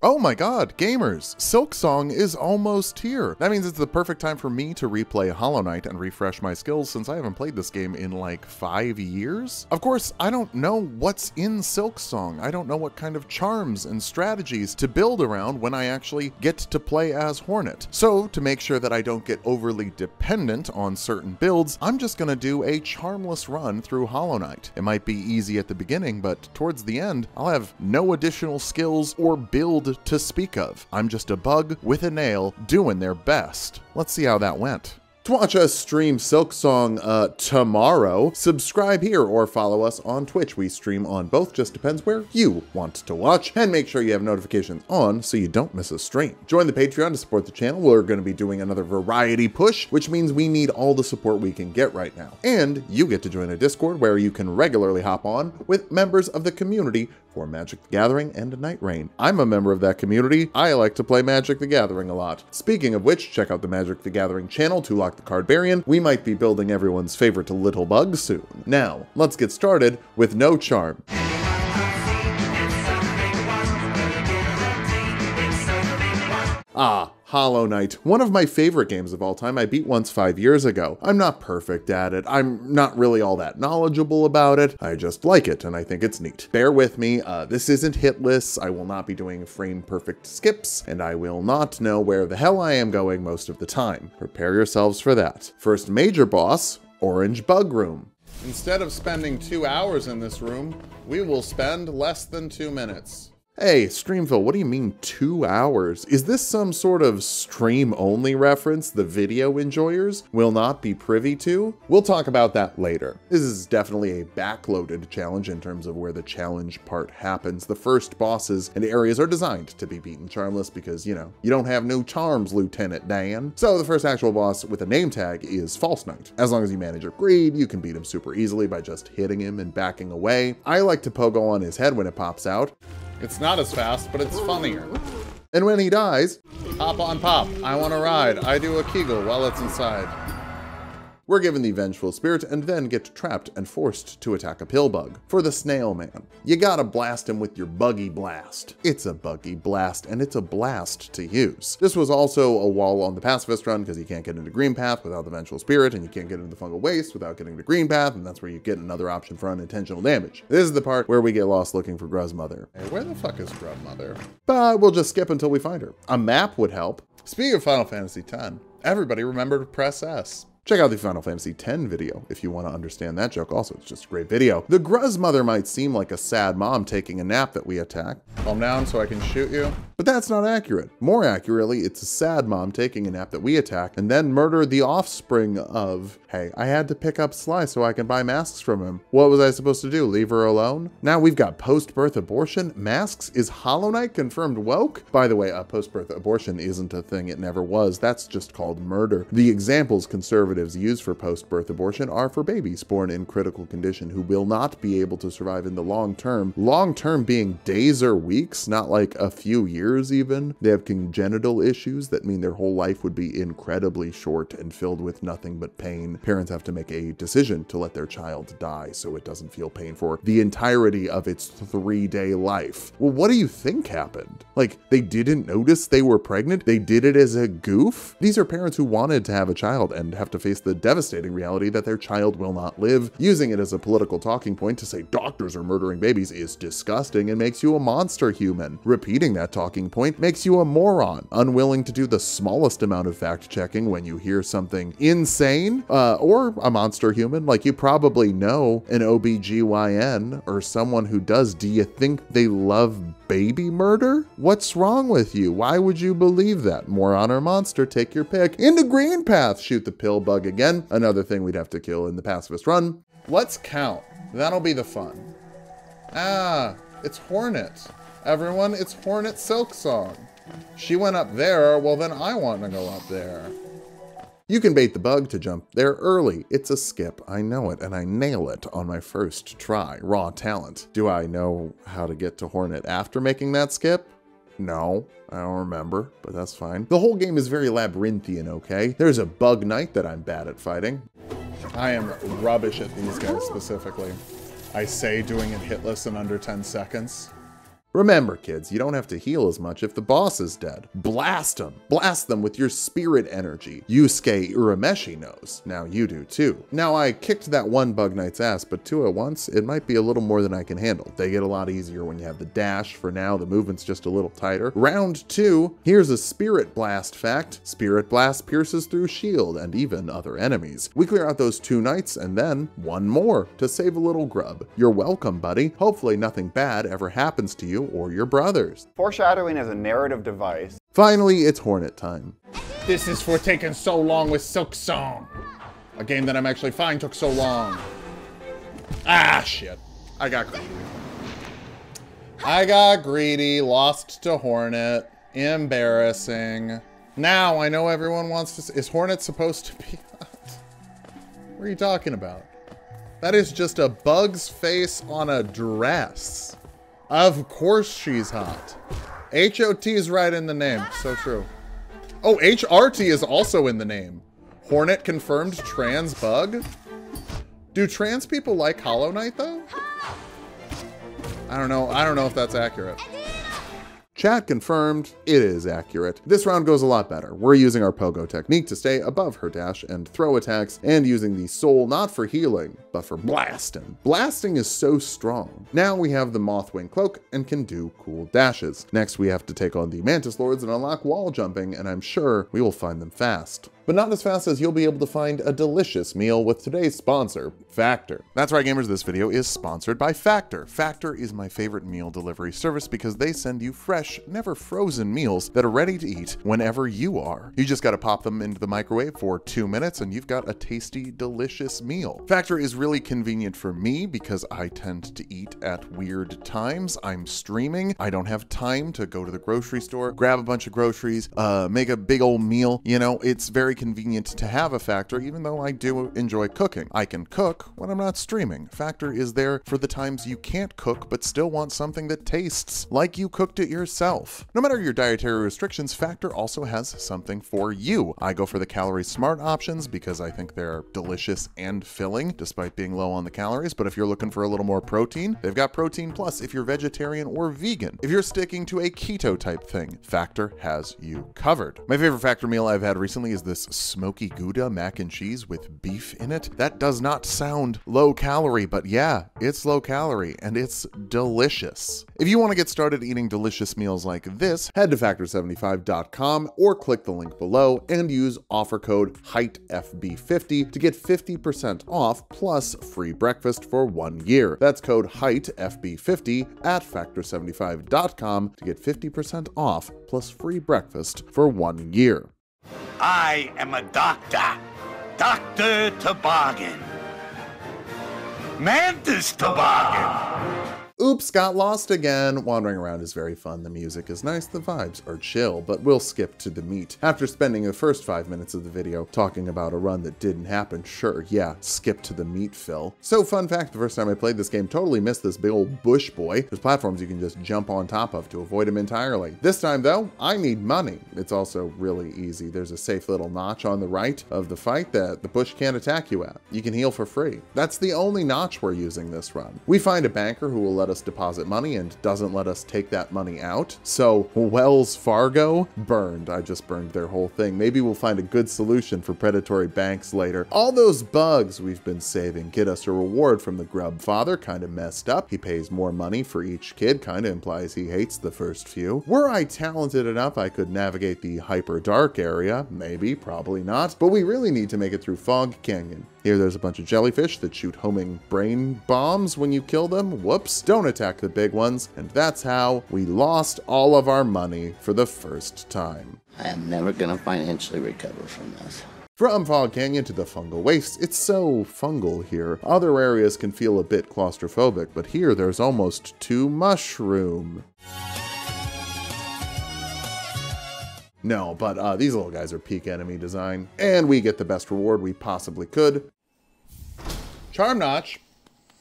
Oh my god, gamers! Silksong is almost here! That means it's the perfect time for me to replay Hollow Knight and refresh my skills since I haven't played this game in like 5 years. Of course, I don't know what's in Silksong. I don't know what kind of charms and strategies to build around when I actually get to play as Hornet. So, to make sure that I don't get overly dependent on certain builds, I'm just gonna do a charmless run through Hollow Knight. It might be easy at the beginning, but towards the end, I'll have no additional skills or build to speak of. I'm just a bug with a nail doing their best. Let's see how that went. To watch us stream Silksong tomorrow, subscribe here or follow us on Twitch. We stream on both, just depends where you want to watch. And make sure you have notifications on so you don't miss a stream. Join the Patreon to support the channel. We're going to be doing another variety push, which means we need all the support we can get right now. And you get to join a Discord where you can regularly hop on with members of the community for Magic the Gathering and Night Rain. I'm a member of that community. I like to play Magic the Gathering a lot. Speaking of which, check out the Magic the Gathering channel, Tulok the Cardbarian. We might be building everyone's favorite little bug soon. Now, let's get started with no charm. Hollow Knight, one of my favorite games of all time. I beat once 5 years ago. I'm not perfect at it. I'm not really all that knowledgeable about it. I just like it and I think it's neat. Bear with me, this isn't hitless. I will not be doing frame perfect skips and I will not know where the hell I am going most of the time. Prepare yourselves for that. First major boss, Orange Bug Room. Instead of spending 2 hours in this room, we will spend less than 2 minutes. Hey, Streamville, what do you mean 2 hours? Is this some sort of stream-only reference the video enjoyers will not be privy to? We'll talk about that later. This is definitely a backloaded challenge in terms of where the challenge part happens. The first bosses and areas are designed to be beaten charmless because, you know, you don't have no charms, Lieutenant Dan. So the first actual boss with a name tag is False Knight. As long as you manage your greed, you can beat him super easily by just hitting him and backing away. I like to pogo on his head when it pops out. It's not as fast, but it's funnier. And when he dies, hop on pop. I want to ride. I do a Kegel while it's inside. We're given the Vengeful Spirit and then get trapped and forced to attack a pill bug. For the Snail Man, you gotta blast him with your Buggy Blast. It's a Buggy Blast and it's a blast to use. This was also a wall on the Pacifist run because you can't get into Green Path without the Vengeful Spirit and you can't get into the Fungal Waste without getting to Green Path, and that's where you get another option for unintentional damage. This is the part where we get lost looking for Grubmother. Hey, where the fuck is Grubmother? But we'll just skip until we find her. A map would help. Speaking of Final Fantasy X, everybody remember to press S. Check out the Final Fantasy X video if you want to understand that joke. Also, it's just a great video. The Grubmother might seem like a sad mom taking a nap that we attack. Calm down so I can shoot you. But that's not accurate. More accurately, it's a sad mom taking a nap that we attack and then murder the offspring of, hey, I had to pick up Sly so I can buy masks from him. What was I supposed to do, leave her alone? Now we've got post-birth abortion, masks, is Hollow Knight confirmed woke? By the way, post-birth abortion isn't a thing, it never was. That's just called murder. The examples conservatives used for post-birth abortion are for babies born in critical condition who will not be able to survive in the long term. Long term being days or weeks, not like a few years even. They have congenital issues that mean their whole life would be incredibly short and filled with nothing but pain. Parents have to make a decision to let their child die so it doesn't feel pain for the entirety of its 3-day life. Well, what do you think happened? Like, they didn't notice they were pregnant? They did it as a goof? These are parents who wanted to have a child and have to face the devastating reality that their child will not live. Using it as a political talking point to say doctors are murdering babies is disgusting and makes you a monster human. Repeating that talking point makes you a moron, unwilling to do the smallest amount of fact checking when you hear something insane, or a monster human. Like, you probably know an OBGYN or someone who does. Do you think they love baby murder? What's wrong with you? Why would you believe that? Moron or monster, take your pick. Into Green Path, shoot the pill bug again. Another thing we'd have to kill in the Pacifist run. Let's count. That'll be the fun. It's Hornet. Everyone, it's Hornet Silksong. She went up there, well then I want to go up there. You can bait the bug to jump there early. It's a skip, I know it, and I nail it on my first try. Raw talent. Do I know how to get to Hornet after making that skip? No, I don't remember, but that's fine. The whole game is very labyrinthian, okay? There's a bug knight that I'm bad at fighting. I am rubbish at these guys specifically. I say doing it hitless in under 10 seconds. Remember, kids, you don't have to heal as much if the boss is dead. Blast them. Blast them with your spirit energy. Yusuke Urameshi knows. Now you do too. Now I kicked that one bug knight's ass, but two at once, it might be a little more than I can handle. They get a lot easier when you have the dash. For now, the movement's just a little tighter. Round 2, here's a Spirit Blast fact. Spirit Blast pierces through shield and even other enemies. We clear out those 2 knights and then one more to save a little grub. You're welcome, buddy. Hopefully nothing bad ever happens to you or your brothers. Foreshadowing is a narrative device. Finally, it's Hornet time. This is for taking so long with Silksong. A game that I'm actually fine took so long. Ah, shit. I got greedy, lost to Hornet. Embarrassing. Now I know everyone wants to... Is Hornet supposed to be hot? What are you talking about? That is just a bug's face on a dress. Of course she's hot. HOT is right in the name. So true. Oh, HRT is also in the name. Hornet confirmed trans bug? Do trans people like Hollow Knight though? I don't know if that's accurate. Chat confirmed, it is accurate. This round goes a lot better. We're using our pogo technique to stay above her dash and throw attacks, and using the soul not for healing, but for blasting. Blasting is so strong. Now we have the Mothwing cloak and can do cool dashes. Next we have to take on the Mantis Lords and unlock wall jumping, and I'm sure we will find them fast. But not as fast as you'll be able to find a delicious meal with today's sponsor, Factor. That's right, gamers, this video is sponsored by Factor. Factor is my favorite meal delivery service because they send you fresh, never frozen meals that are ready to eat whenever you are. You just gotta pop them into the microwave for 2 minutes and you've got a tasty, delicious meal. Factor is really convenient for me because I tend to eat at weird times. I'm streaming. I don't have time to go to the grocery store, grab a bunch of groceries, make a big old meal. You know, it's very convenient to have a Factor, even though I do enjoy cooking. I can cook when I'm not streaming. Factor is there for the times you can't cook but still want something that tastes like you cooked it yourself. No matter your dietary restrictions, Factor also has something for you. I go for the calorie smart options because I think they're delicious and filling despite being low on the calories, but if you're looking for a little more protein, they've got Protein Plus if you're vegetarian or vegan. If you're sticking to a keto type thing, Factor has you covered. My favorite Factor meal I've had recently is this smoky Gouda mac and cheese with beef in it. That does not sound low calorie, but yeah, it's low calorie and it's delicious. If you want to get started eating delicious meals like this, head to factor75.com or click the link below and use offer code HEIGhtFB50 to get 50% off plus free breakfast for 1 year. That's code HEIGhtFB50 at factor75.com to get 50% off plus free breakfast for 1 year. I am a doctor. Dr. Toboggan. Mantis Toboggan. Oops, got lost again. Wandering around is very fun. The music is nice, the vibes are chill, but we'll skip to the meat. After spending the first 5 minutes of the video talking about a run that didn't happen, sure, yeah, skip to the meat, Phil. So fun fact, the first time I played this game, totally missed this big old bush boy. There's platforms you can just jump on top of to avoid him entirely. This time though, I need money. It's also really easy. There's a safe little notch on the right of the fight that the bush can't attack you at. You can heal for free. That's the only notch we're using this run. We find a banker who will let us deposit money and doesn't let us take that money out. So Wells Fargo burned. I just burned their whole thing. Maybe we'll find a good solution for predatory banks later. All those bugs we've been saving get us a reward from the grub father. Kind of messed up. He pays more money for each kid. Kind of implies he hates the first few. Were I talented enough, I could navigate the hyper dark area. Maybe, probably not. But we really need to make it through Fog Canyon. Here there's a bunch of jellyfish that shoot homing brain bombs when you kill them. Whoops. Don't attack the big ones. And that's how we lost all of our money for the first time. I am never gonna financially recover from this. From Fog Canyon to the fungal wastes, it's so fungal here. Other areas can feel a bit claustrophobic, but here there's almost too mushroom. No, but these little guys are peak enemy design, and we get the best reward we possibly could. Charm notch.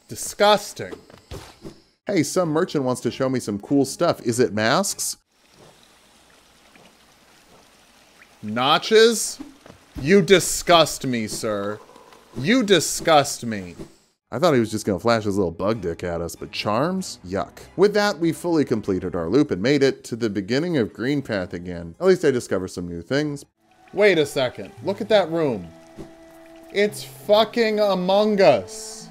Disgusting. Hey, some merchant wants to show me some cool stuff. Is it masks? Notches? You disgust me, sir. You disgust me. I thought he was just gonna flash his little bug dick at us, but charms? Yuck. With that, we fully completed our loop and made it to the beginning of Green Path again. At least I discovered some new things. Wait a second. Look at that room. It's fucking Among Us.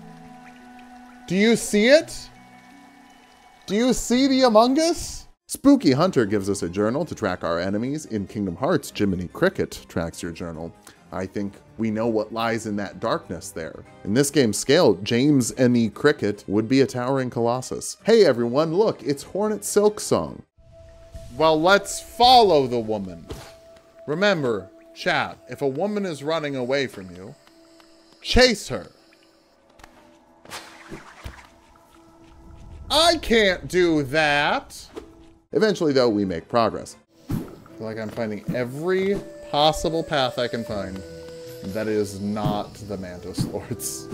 Do you see it? Do you see the Among Us? Spooky Hunter gives us a journal to track our enemies. In Kingdom Hearts, Jiminy Cricket tracks your journal. I think we know what lies in that darkness there. In this game's scale, James M.E. Cricket would be a towering colossus. Hey everyone, look, it's Knight Silksong. Well, let's follow the woman. Remember, chat, if a woman is running away from you, chase her. I can't do that. Eventually though, we make progress. I feel like I'm finding every possible path I can find that is not the Mantis Lords.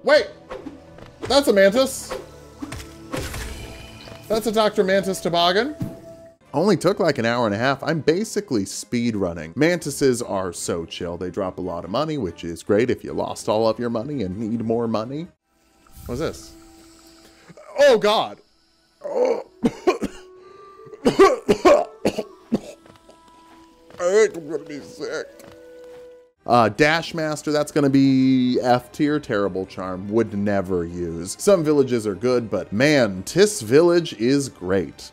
Wait! That's a Mantis! That's a Dr. Mantis toboggan. Only took like an hour and a half. I'm basically speed running. Mantises are so chill. They drop a lot of money, which is great if you lost all of your money and need more money. What's this? Oh God! Oh. I think I'm gonna be sick. Dash Master, that's gonna be F tier, terrible charm, would never use. Some villages are good, but man, Tis Village is great.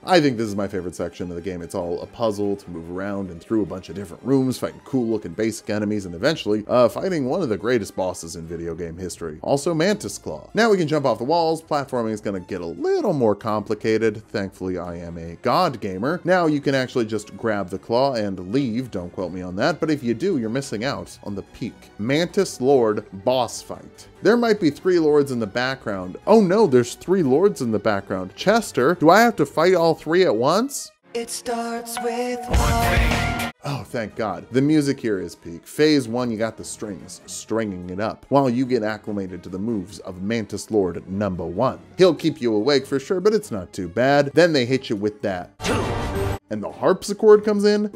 I think this is my favorite section of the game. It's all a puzzle to move around and through a bunch of different rooms, fighting cool looking basic enemies, and eventually fighting one of the greatest bosses in video game history. Also Mantis Claw. Now we can jump off the walls. Platforming is gonna get a little more complicated. Thankfully I am a god gamer. Now you can actually just grab the claw and leave. Don't quote me on that, but if you do, you're missing out on the peak. Mantis Lord boss fight. There might be 3 lords in the background. Oh no, there's 3 lords in the background. Chester, do I have to fight all 3 at once? It starts with one. Oh, thank God. The music here is peak. Phase 1, you got the strings, stringing it up, while you get acclimated to the moves of Mantis Lord number 1. He'll keep you awake for sure, but it's not too bad. Then they hit you with that. And the harpsichord comes in.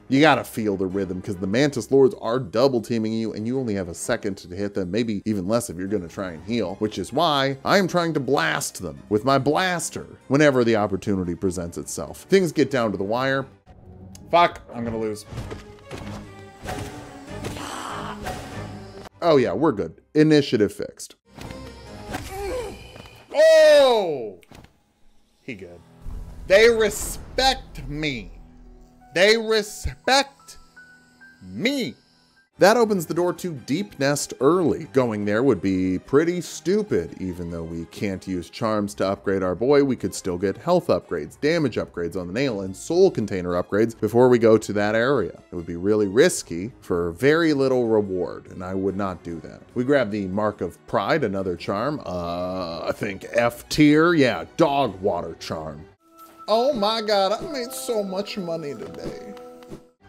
You gotta feel the rhythm because the Mantis Lords are double teaming you and you only have a second to hit them, maybe even less if you're gonna try and heal, which is why I am trying to blast them with my blaster whenever the opportunity presents itself. Things get down to the wire. Fuck, I'm gonna lose. Oh yeah, we're good. Initiative fixed. Oh! He good. They respect me. They respect me. That opens the door to Deep Nest early. Going there would be pretty stupid. Even though we can't use charms to upgrade our boy, we could still get health upgrades, damage upgrades on the nail, and soul container upgrades before we go to that area. It would be really risky for very little reward, and I would not do that. We grab the Mark of Pride, another charm. I think F tier. Yeah, dog water charm. Oh my God, I made so much money today.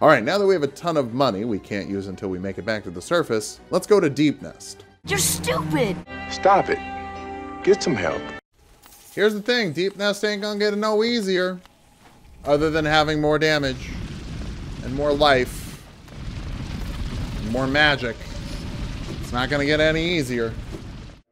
All right, now that we have a ton of money we can't use until we make it back to the surface, let's go to Deep Nest. You're stupid. Stop it. Get some help. Here's the thing, Deep Nest ain't gonna get no easier. Other than having more damage, and more life, and more magic. It's not gonna get any easier.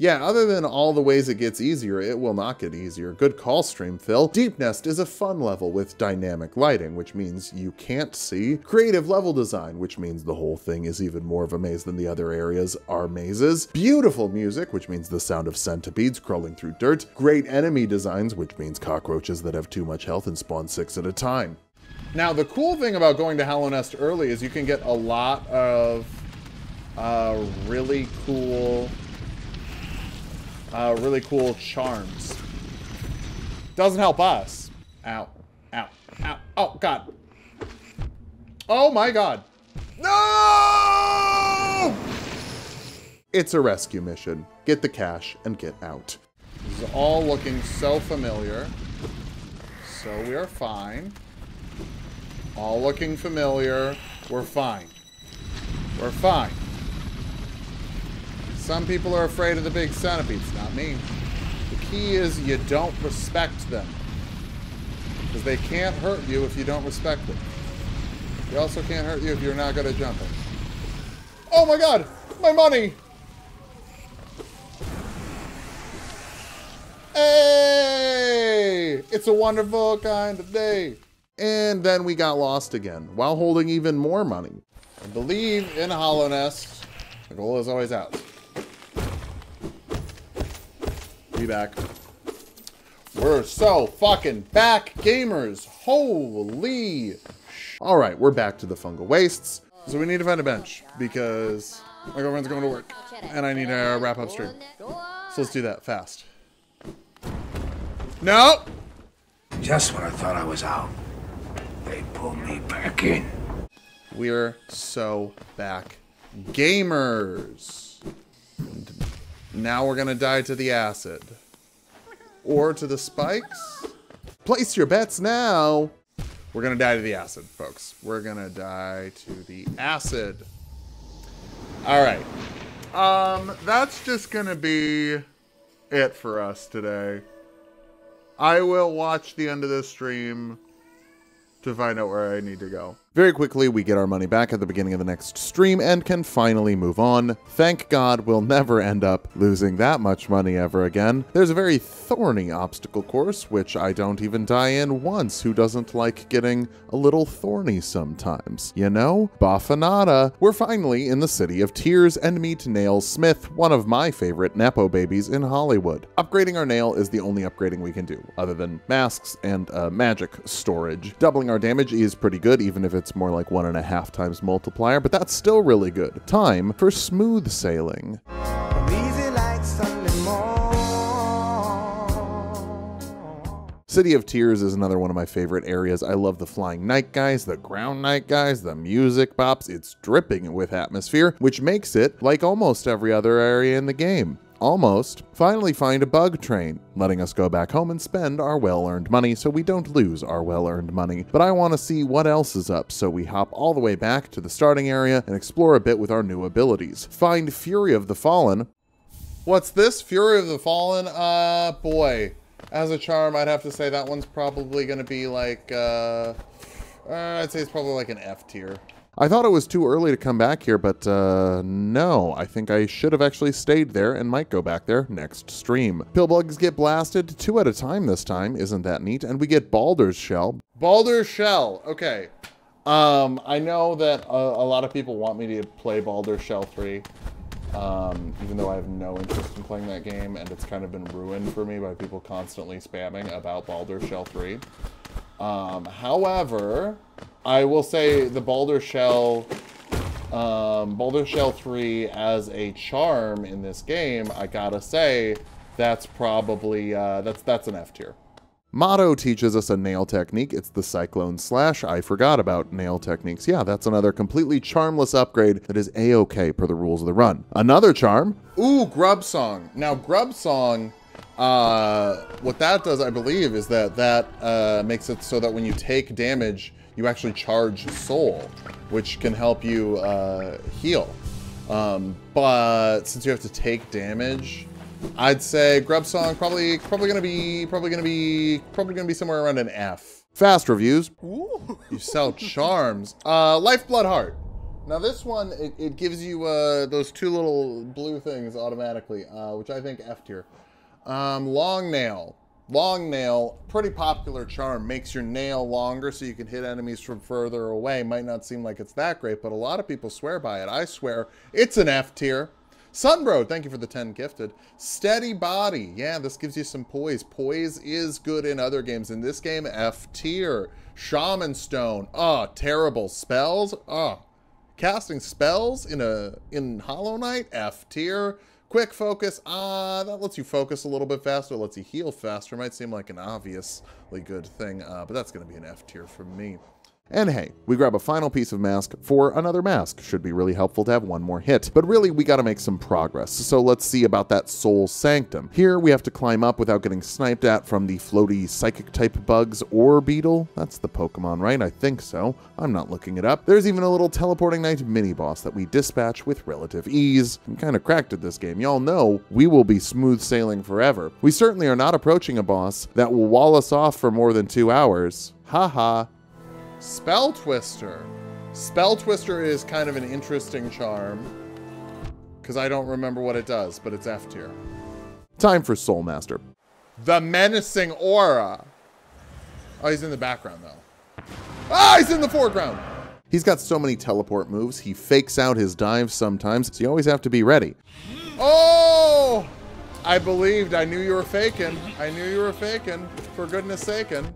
Yeah, other than all the ways it gets easier, it will not get easier. Good call, Stream Phil. Deep Nest is a fun level with dynamic lighting, which means you can't see. Creative level design, which means the whole thing is even more of a maze than the other areas are mazes. Beautiful music, which means the sound of centipedes crawling through dirt. Great enemy designs, which means cockroaches that have too much health and spawn 6 at a time. Now, the cool thing about going to Hollow Nest early is you can get a lot of really cool charms. Doesn't help us. Ow, ow, ow, oh God. Oh my God. No! It's a rescue mission. Get the cash and get out. This is all looking so familiar. So we are fine. All looking familiar. We're fine. We're fine. Some people are afraid of the big centipedes, not me. The key is you don't respect them. Because they can't hurt you if you don't respect them. He also can't hurt you if you're not good at jumping. Oh my god! My money! Hey! It's a wonderful kind of day. And then we got lost again, while holding even more money. I believe in Hollow Nest. The goal is always out. Be back. We're so fucking back, gamers. Holy all right, we're back to the fungal wastes. So we need to find a bench because my girlfriend's going to work and I need to wrap up stream. So let's do that fast. No! Just when I thought I was out, they pulled me back in. We're so back, gamers. And now we're gonna die to the acid. Or to the spikes? Place your bets now. We're gonna die to the acid, folks. We're gonna die to the acid. All right. That's just gonna be it for us today. I will watch the end of this stream to find out where I need to go. Very quickly, we get our money back at the beginning of the next stream and can finally move on. Thank God we'll never end up losing that much money ever again. There's a very thorny obstacle course, which I don't even die in once. Who doesn't like getting a little thorny sometimes? You know? Baffanada. We're finally in the city of tears and meet Nail Smith, one of my favorite Nepo babies in Hollywood. Upgrading our nail is the only upgrading we can do, other than masks and magic storage. Doubling our damage is pretty good, even if it's more like 1.5 times multiplier, but that's still really good. Time for smooth sailing. City of Tears is another one of my favorite areas. I love the flying night guys, the ground night guys, the music pops. It's dripping with atmosphere, which makes it like almost every other area in the game. Almost. Finally find a bug train, letting us go back home and spend our well-earned money so we don't lose our well-earned money. But I want to see what else is up, so we hop all the way back to the starting area and explore a bit with our new abilities. Find Fury of the Fallen. What's this? Fury of the Fallen? Boy. As a charm, I'd have to say that one's probably going to be like, I'd say it's probably like an F tier. I thought it was too early to come back here, but no, I think I should have actually stayed there and might go back there next stream. Pillbugs get blasted 2 at a time this time, isn't that neat? And we get Baldur's Shell. Baldur's Shell, okay. I know that a lot of people want me to play Baldur's Shell 3, even though I have no interest in playing that game, and it's kind of been ruined for me by people constantly spamming about Baldur's Shell 3. However, I will say the Baldur's Shell 3 as a charm in this game, I gotta say, that's probably, that's an F tier. Motto teaches us a nail technique. It's the Cyclone Slash. I forgot about nail techniques. Yeah, that's another completely charmless upgrade that is A-okay per the rules of the run. Another charm. Ooh, Grub Song. Now, Grub Song, what that does, I believe, is that makes it so that when you take damage, you actually charge soul, which can help you heal. But since you have to take damage, I'd say Grub Song probably gonna be somewhere around an F. Fast reviews. Ooh. You sell charms. Lifeblood Heart. Now this one, it gives you those 2 little blue things automatically, which I think F tier. Long Nail. Long Nail, pretty popular charm, makes your nail longer so you can hit enemies from further away. Might not seem like it's that great, but a lot of people swear by it. I swear it's an F tier. Sunbro, thank you for the 10 gifted. Steady Body. Yeah, this gives you some poise. Poise is good in other games. In this game, F tier. Shaman Stone. Oh, terrible. Spells. Oh, casting spells in Hollow Knight, F tier. Quick focus, that lets you focus a little bit faster, lets you heal faster. Might seem like an obviously good thing, but that's gonna be an F tier for me. And hey, we grab a final piece of mask for another mask. Should be really helpful to have one more hit. But really, we gotta make some progress. So let's see about that Soul Sanctum. Here, we have to climb up without getting sniped at from the floaty psychic type bugs or beetle. That's the Pokemon, right? I think so. I'm not looking it up. There's even a little teleporting knight mini-boss that we dispatch with relative ease. I'm kinda cracked at this game. Y'all know we will be smooth sailing forever. We certainly are not approaching a boss that will wall us off for more than 2 hours. Haha. Spell Twister. Spell Twister is kind of an interesting charm, because I don't remember what it does, but it's F tier. Time for Soul Master. The Menacing Aura. Oh, he's in the background, though. Ah, he's in the foreground. He's got so many teleport moves, he fakes out his dives sometimes, so you always have to be ready. Oh! I believed. I knew you were faking. I knew you were faking. For goodness sakin'.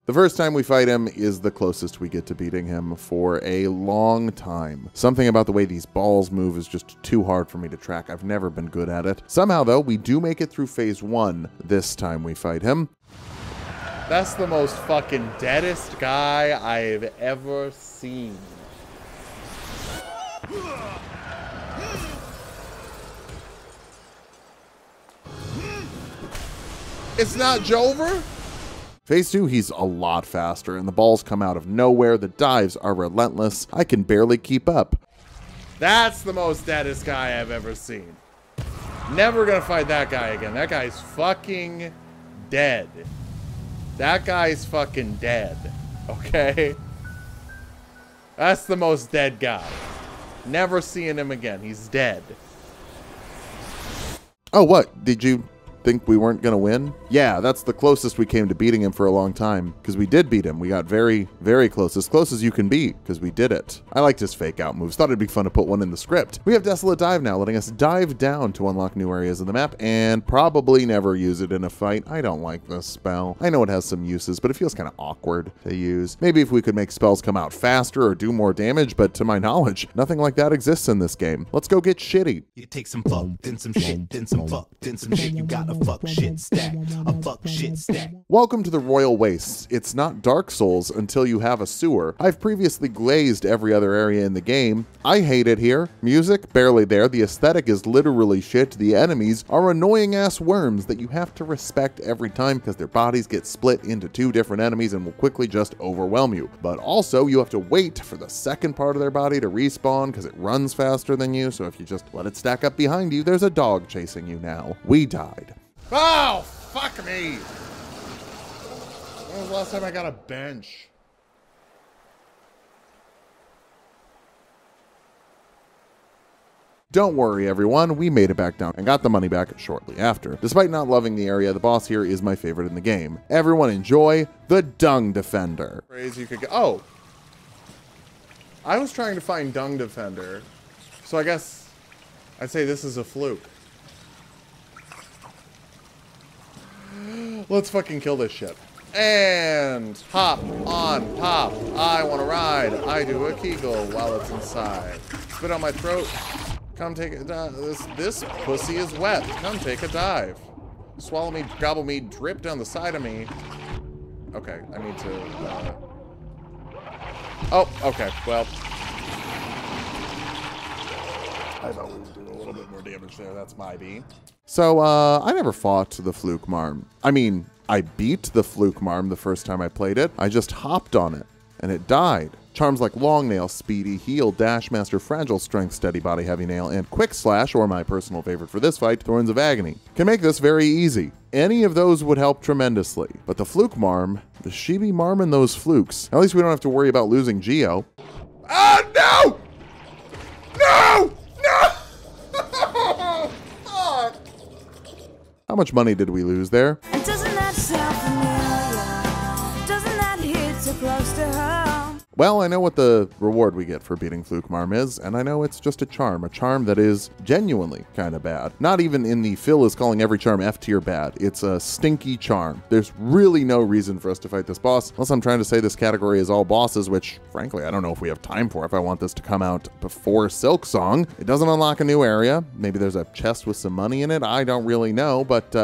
The first time we fight him is the closest we get to beating him for a long time. Something about the way these balls move is just too hard for me to track. I've never been good at it. Somehow, though, we do make it through phase 1 this time we fight him. That's the most fucking deadest guy I've ever seen. It's not Jover? Phase 2, he's a lot faster, and the balls come out of nowhere. The dives are relentless. I can barely keep up. That's the most deadest guy I've ever seen. Never gonna fight that guy again. That guy's fucking dead. That guy's fucking dead. Okay? That's the most dead guy. Never seeing him again. He's dead. Oh, what? Did you think we weren't gonna win? Yeah, that's the closest we came to beating him for a long time, because we did beat him. We got very, very close as you can be, because we did it. I liked his fake out moves. Thought it'd be fun to put one in the script. We have Desolate Dive now, letting us dive down to unlock new areas of the map, and probably never use it in a fight. I don't like this spell. I know it has some uses, but it feels kind of awkward to use. Maybe if we could make spells come out faster or do more damage, but to my knowledge, nothing like that exists in this game. Let's go get shitty. You take some fuck, then some shit, then some fuck, then some shit. You got a fuck shit stack, a fuck shit stack. Welcome to the Royal Wastes. It's not Dark Souls until you have a sewer. I've previously glazed every other area in the game. I hate it here. Music, barely there. The aesthetic is literally shit. The enemies are annoying ass worms that you have to respect every time because their bodies get split into 2 different enemies and will quickly just overwhelm you. But also you have to wait for the second part of their body to respawn because it runs faster than you. So if you just let it stack up behind you, there's a dog chasing you now. We died. Oh, fuck me. When was the last time I got a bench? Don't worry everyone, we made it back down and got the money back shortly after. Despite not loving the area, the boss here is my favorite in the game. Everyone enjoy the Dung Defender. You could get. Oh. I was trying to find Dung Defender. So I guess I'd say this is a fluke. Let's fucking kill this shit. And hop on top. I want to ride. I do a Kegel while it's inside. Spit on my throat. Come take a dive. This pussy is wet. Come take a dive. Swallow me, gobble me, drip down the side of me. Okay, I need to. Oh, okay. Well, I thought we would do a little bit more damage there. That's my B. So, I never fought the Fluke Marm. I mean, I beat the Fluke Marm the first time I played it. I just hopped on it, and it died. Charms like Long Nail, Speedy, Heal, Dash Master, Fragile Strength, Steady Body, Heavy Nail, and Quick Slash, or my personal favorite for this fight, Thorns of Agony, can make this very easy. Any of those would help tremendously. But the Fluke Marm, the Shibi Marm and those flukes, at least we don't have to worry about losing Geo. Ah, no! No! No! How much money did we lose there? And doesn't that sound familiar? Doesn't that hit so close to home? Well, I know what the reward we get for beating Fluke Marm is, and I know it's just a charm that is genuinely kind of bad. Not even in the Phil is calling every charm F tier bad. It's a stinky charm. There's really no reason for us to fight this boss, unless I'm trying to say this category is all bosses, which frankly, I don't know if we have time for if I want this to come out before Silksong. It doesn't unlock a new area. Maybe there's a chest with some money in it. I don't really know, but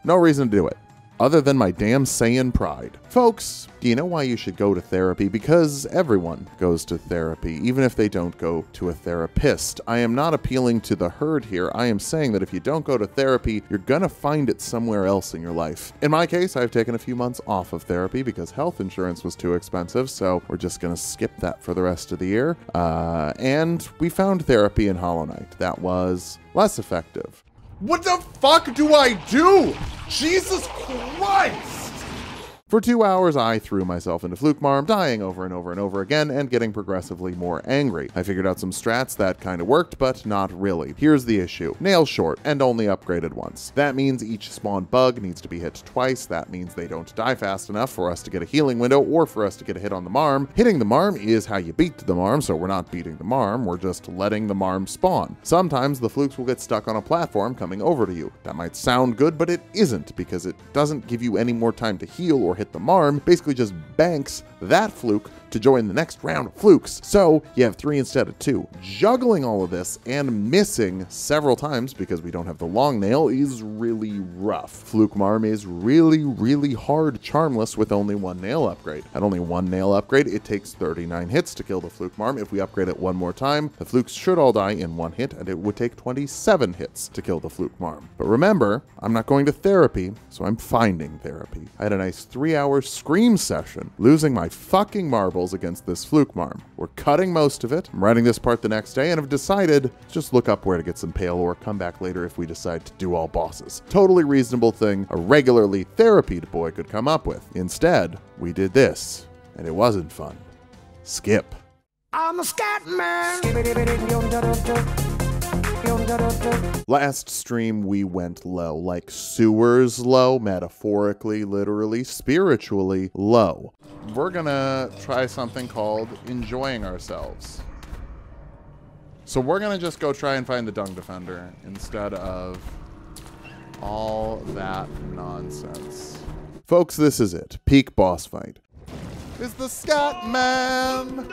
no reason to do it. Other than my damn Saiyan pride. Folks, do you know why you should go to therapy? Because everyone goes to therapy, even if they don't go to a therapist. I am not appealing to the herd here. I am saying that if you don't go to therapy, you're gonna find it somewhere else in your life. In my case, I've taken a few months off of therapy because health insurance was too expensive, so we're just gonna skip that for the rest of the year. And we found therapy in Hollow Knight. That was less effective. What the fuck do I do? Jesus Christ! For 2 hours, I threw myself into Fluke Marm, dying over and over and over again, and getting progressively more angry. I figured out some strats that kinda worked, but not really. Here's the issue. Nail short, and only upgraded once. That means each spawn bug needs to be hit twice. That means they don't die fast enough for us to get a healing window, or for us to get a hit on the Marm. Hitting the Marm is how you beat the Marm, so we're not beating the Marm, we're just letting the Marm spawn. Sometimes the flukes will get stuck on a platform coming over to you. That might sound good, but it isn't, because it doesn't give you any more time to heal or hit the Marm, basically just banks that fluke to join the next round of flukes. So you have 3 instead of 2. Juggling all of this and missing several times because we don't have the long nail is really rough. Fluke Marm is really hard charmless with only 1 nail upgrade. At only 1 nail upgrade, it takes 39 hits to kill the Fluke Marm. If we upgrade it 1 more time, the flukes should all die in 1 hit, and it would take 27 hits to kill the Fluke Marm. But remember, I'm not going to therapy, so I'm finding therapy. I had a nice 3-hour scream session, losing my fucking marbles against this Fluke Marm. We're cutting most of it. I'm writing this part the next day and have decided to just look up where to get some pale ore, come back later if we decide to do all bosses. Totally reasonable thing a regularly therapied boy could come up with. Instead, we did this, and it wasn't fun. Skip. I'm a scat man. Last stream we went low, like sewers low, metaphorically, literally, spiritually low. We're gonna try something called enjoying ourselves. So we're gonna just go try and find the Dung Defender instead of all that nonsense. Folks, this is it. Peak boss fight. It's the Scat Man!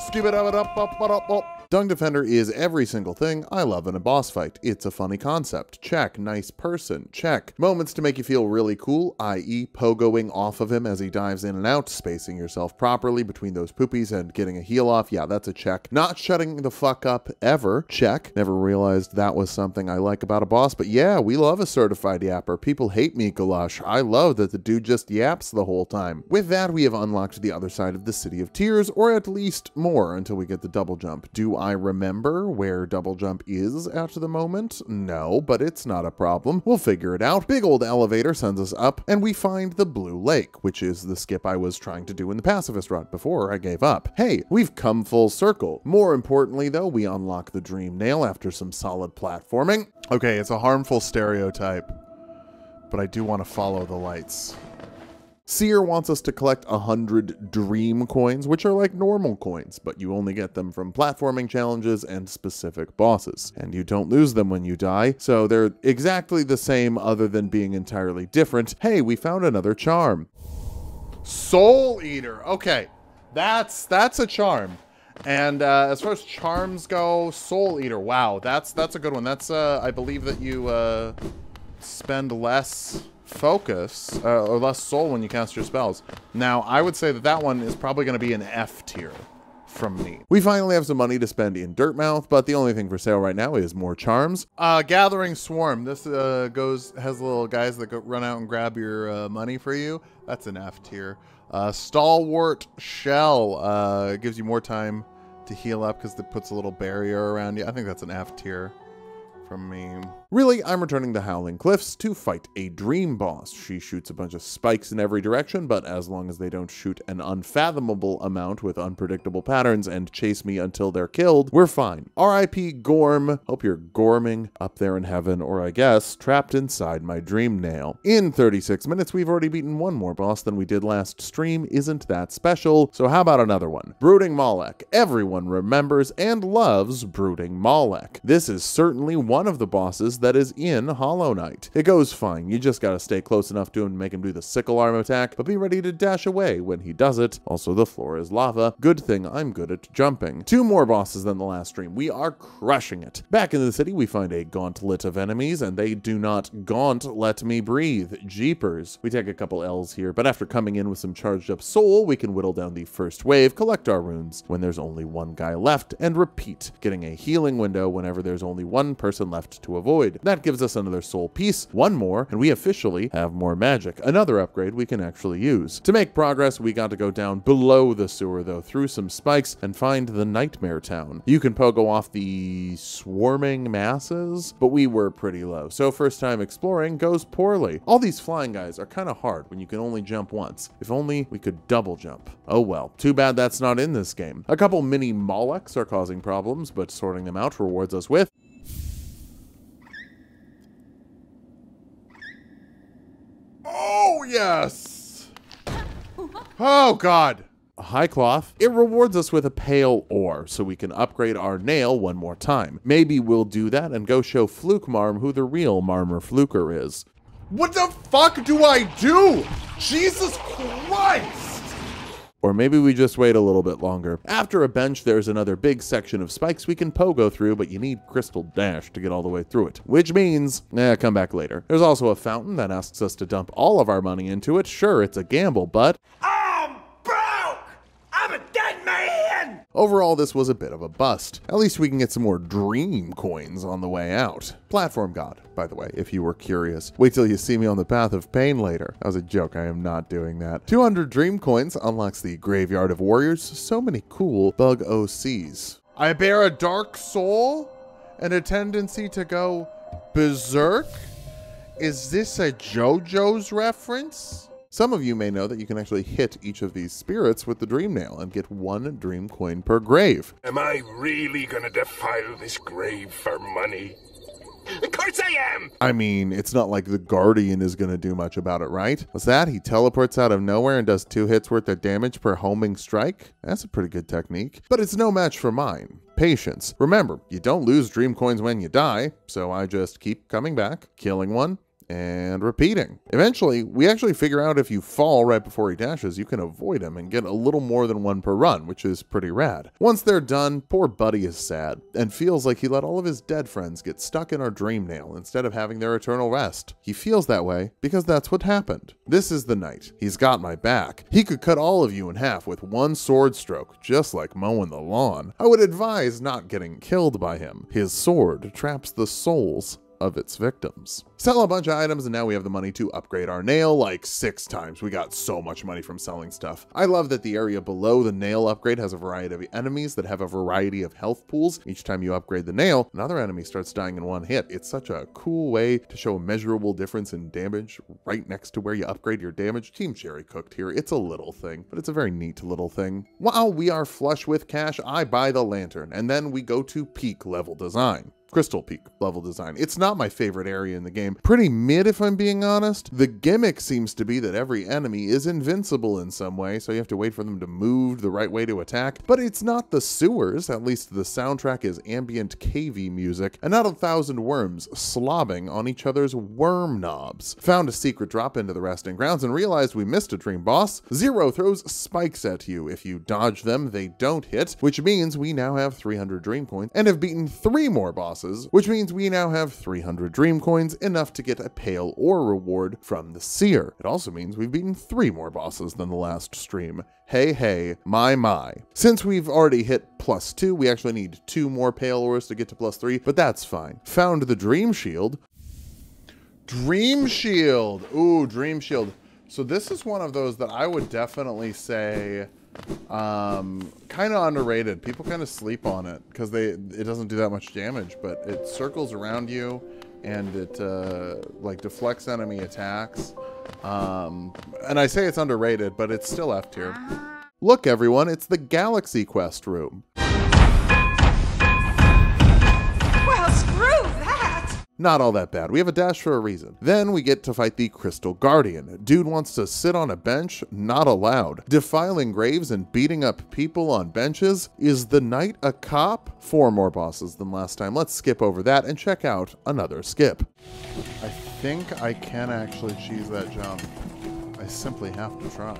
Skip it up. Dung Defender is every single thing I love in a boss fight. It's a funny concept. Check. Nice person. Check. Moments to make you feel really cool, i.e. pogoing off of him as he dives in and out, spacing yourself properly between those poopies and getting a heal off. Yeah, that's a check. Not shutting the fuck up ever. Check. Never realized that was something I like about a boss, but yeah, we love a certified yapper. People hate me, Gulash. I love that the dude just yaps the whole time. With that, we have unlocked the other side of the City of Tears, or at least more until we get the double jump. Do I remember where double jump is at the moment? No, but it's not a problem. We'll figure it out. Big old elevator sends us up, and we find the Blue Lake, which is the skip I was trying to do in the pacifist route before I gave up. Hey, we've come full circle. More importantly, though, we unlock the Dream Nail after some solid platforming. Okay, it's a harmful stereotype, but I do want to follow the lights. Seer wants us to collect 100 dream coins, which are like normal coins, but you only get them from platforming challenges and specific bosses. And you don't lose them when you die, so they're exactly the same other than being entirely different. Hey, we found another charm. Soul Eater. Okay, that's a charm. And as far as charms go, Soul Eater. Wow, that's a good one. That's I believe that you spend less focus or less soul when you cast your spells. Now, I would say that that one is probably going to be an F tier from me. We finally have some money to spend in Dirtmouth, but the only thing for sale right now is more charms. Gathering Swarm. This has little guys that go run out and grab your money for you. That's an F tier. Stalwart Shell gives you more time to heal up because it puts a little barrier around you. I think that's an F tier from me. Really, I'm returning to Howling Cliffs to fight a dream boss. She shoots a bunch of spikes in every direction, but as long as they don't shoot an unfathomable amount with unpredictable patterns and chase me until they're killed, we're fine. R.I.P. Gorm. Hope you're gorming up there in heaven, or I guess, trapped inside my dream nail. In 36 minutes, we've already beaten one more boss than we did last stream. Isn't that special? So how about another one? Brooding Malek. Everyone remembers and loves Brooding Malek. This is certainly one of the bosses that is in Hollow Knight. It goes fine. You just gotta stay close enough to him to make him do the sickle arm attack, but be ready to dash away when he does it. Also, the floor is lava. Good thing I'm good at jumping. 2 more bosses than the last stream. We are crushing it. Back in the city, we find a gauntlet of enemies, and they do not let me breathe. Jeepers. We take a couple L's here, but after coming in with some charged up soul, we can whittle down the first wave, collect our runes when there's only one guy left, and repeat, getting a healing window whenever there's only one person left to avoid. good. That gives us another soul piece, one more, and we officially have more magic. Another upgrade we can actually use. To make progress, we got to go down below the sewer though, through some spikes, and find the Nightmare Town. You can pogo off the swarming masses, but we were pretty low, so first time exploring goes poorly. All these flying guys are kind of hard when you can only jump once. If only we could double jump. Oh well, too bad that's not in this game. A couple mini Molochs are causing problems, but sorting them out rewards us with oh yes! Oh god! A high cloth. It rewards us with a pale ore, so we can upgrade our nail one more time. Maybe we'll do that and go show Fluke Marm who the real Marmer Fluker is. What the fuck do I do? Jesus Christ! Or maybe we just wait a little bit longer. After a bench, there's another big section of spikes we can pogo through, but you need Crystal Dash to get all the way through it. Which means, come back later. There's also a fountain that asks us to dump all of our money into it. Sure, it's a gamble, but I'm broke! I'm a dead man! overall, this was a bit of a bust. At least we can get some more dream coins on the way out. Platform God, by the way, if you were curious. Wait till you see me on the path of pain later. That was a joke, I am not doing that. 200 dream coins unlocks the Graveyard of Warriors. So many cool bug OCs. I bear a dark soul and a tendency to go berserk? Is this a JoJo's reference? Some of you may know that you can actually hit each of these spirits with the Dream Nail and get 1 dream coin per grave. Am I really gonna defile this grave for money? Of course I am! I mean, it's not like the Guardian is going to do much about it, right? What's that? He teleports out of nowhere and does 2 hits worth of damage per homing strike? That's a pretty good technique. But it's no match for mine. Patience. Remember, you don't lose dream coins when you die, so I just keep coming back, killing one, and repeating. Eventually, we actually figure out if you fall right before he dashes, you can avoid him and get a little more than 1 per run, which is pretty rad. Once they're done, poor Buddy is sad and feels like he let all of his dead friends get stuck in our Dream Nail instead of having their eternal rest. He feels that way because that's what happened. This is the Knight. He's got my back. He could cut all of you in half with 1 sword stroke, just like mowing the lawn. I would advise not getting killed by him. His sword traps the souls of its victims. Sell a bunch of items and now we have the money to upgrade our nail like 6 times. We got so much money from selling stuff. I love that the area below the nail upgrade has a variety of enemies that have a variety of health pools. Each time you upgrade the nail, another enemy starts dying in 1 hit. It's such a cool way to show a measurable difference in damage right next to where you upgrade your damage. Team Cherry cooked here. It's a little thing, but it's a very neat little thing. While we are flush with cash, I buy the lantern and then we go to peak level design. Crystal Peak level design. It's not my favorite area in the game. Pretty mid if I'm being honest. The gimmick seems to be that every enemy is invincible in some way, so you have to wait for them to move the right way to attack. But it's not the sewers, at least the soundtrack is ambient cavey music, and not 1,000 worms slobbing on each other's worm knobs. Found a secret drop into the resting grounds and realized we missed a dream boss. Zero throws spikes at you. If you dodge them, they don't hit, which means we now have 300 dream coins and have beaten 3 more bosses, which means we now have 300 dream coins, enough to get a pale ore reward from the seer. It also means we've beaten 3 more bosses than the last stream. Hey, hey, my. Since we've already hit +2, we actually need 2 more pale ores to get to +3, but that's fine. Found the Dream Shield. Dream Shield! Ooh, Dream Shield. So this is one of those that I would definitely say kind of underrated. People kind of sleep on it because it doesn't do that much damage, but it circles around you and it like deflects enemy attacks. And I say it's underrated, but it's still F tier. Look everyone, it's the Galaxy Quest room. Well, screw that! Not all that bad. We have a dash for a reason. Then we get to fight the Crystal Guardian. Dude wants to sit on a bench? Not allowed. Defiling graves and beating up people on benches? Is the Knight a cop? 4 more bosses than last time. Let's skip over that and check out another skip. I think I can actually cheese that jump. I simply have to try.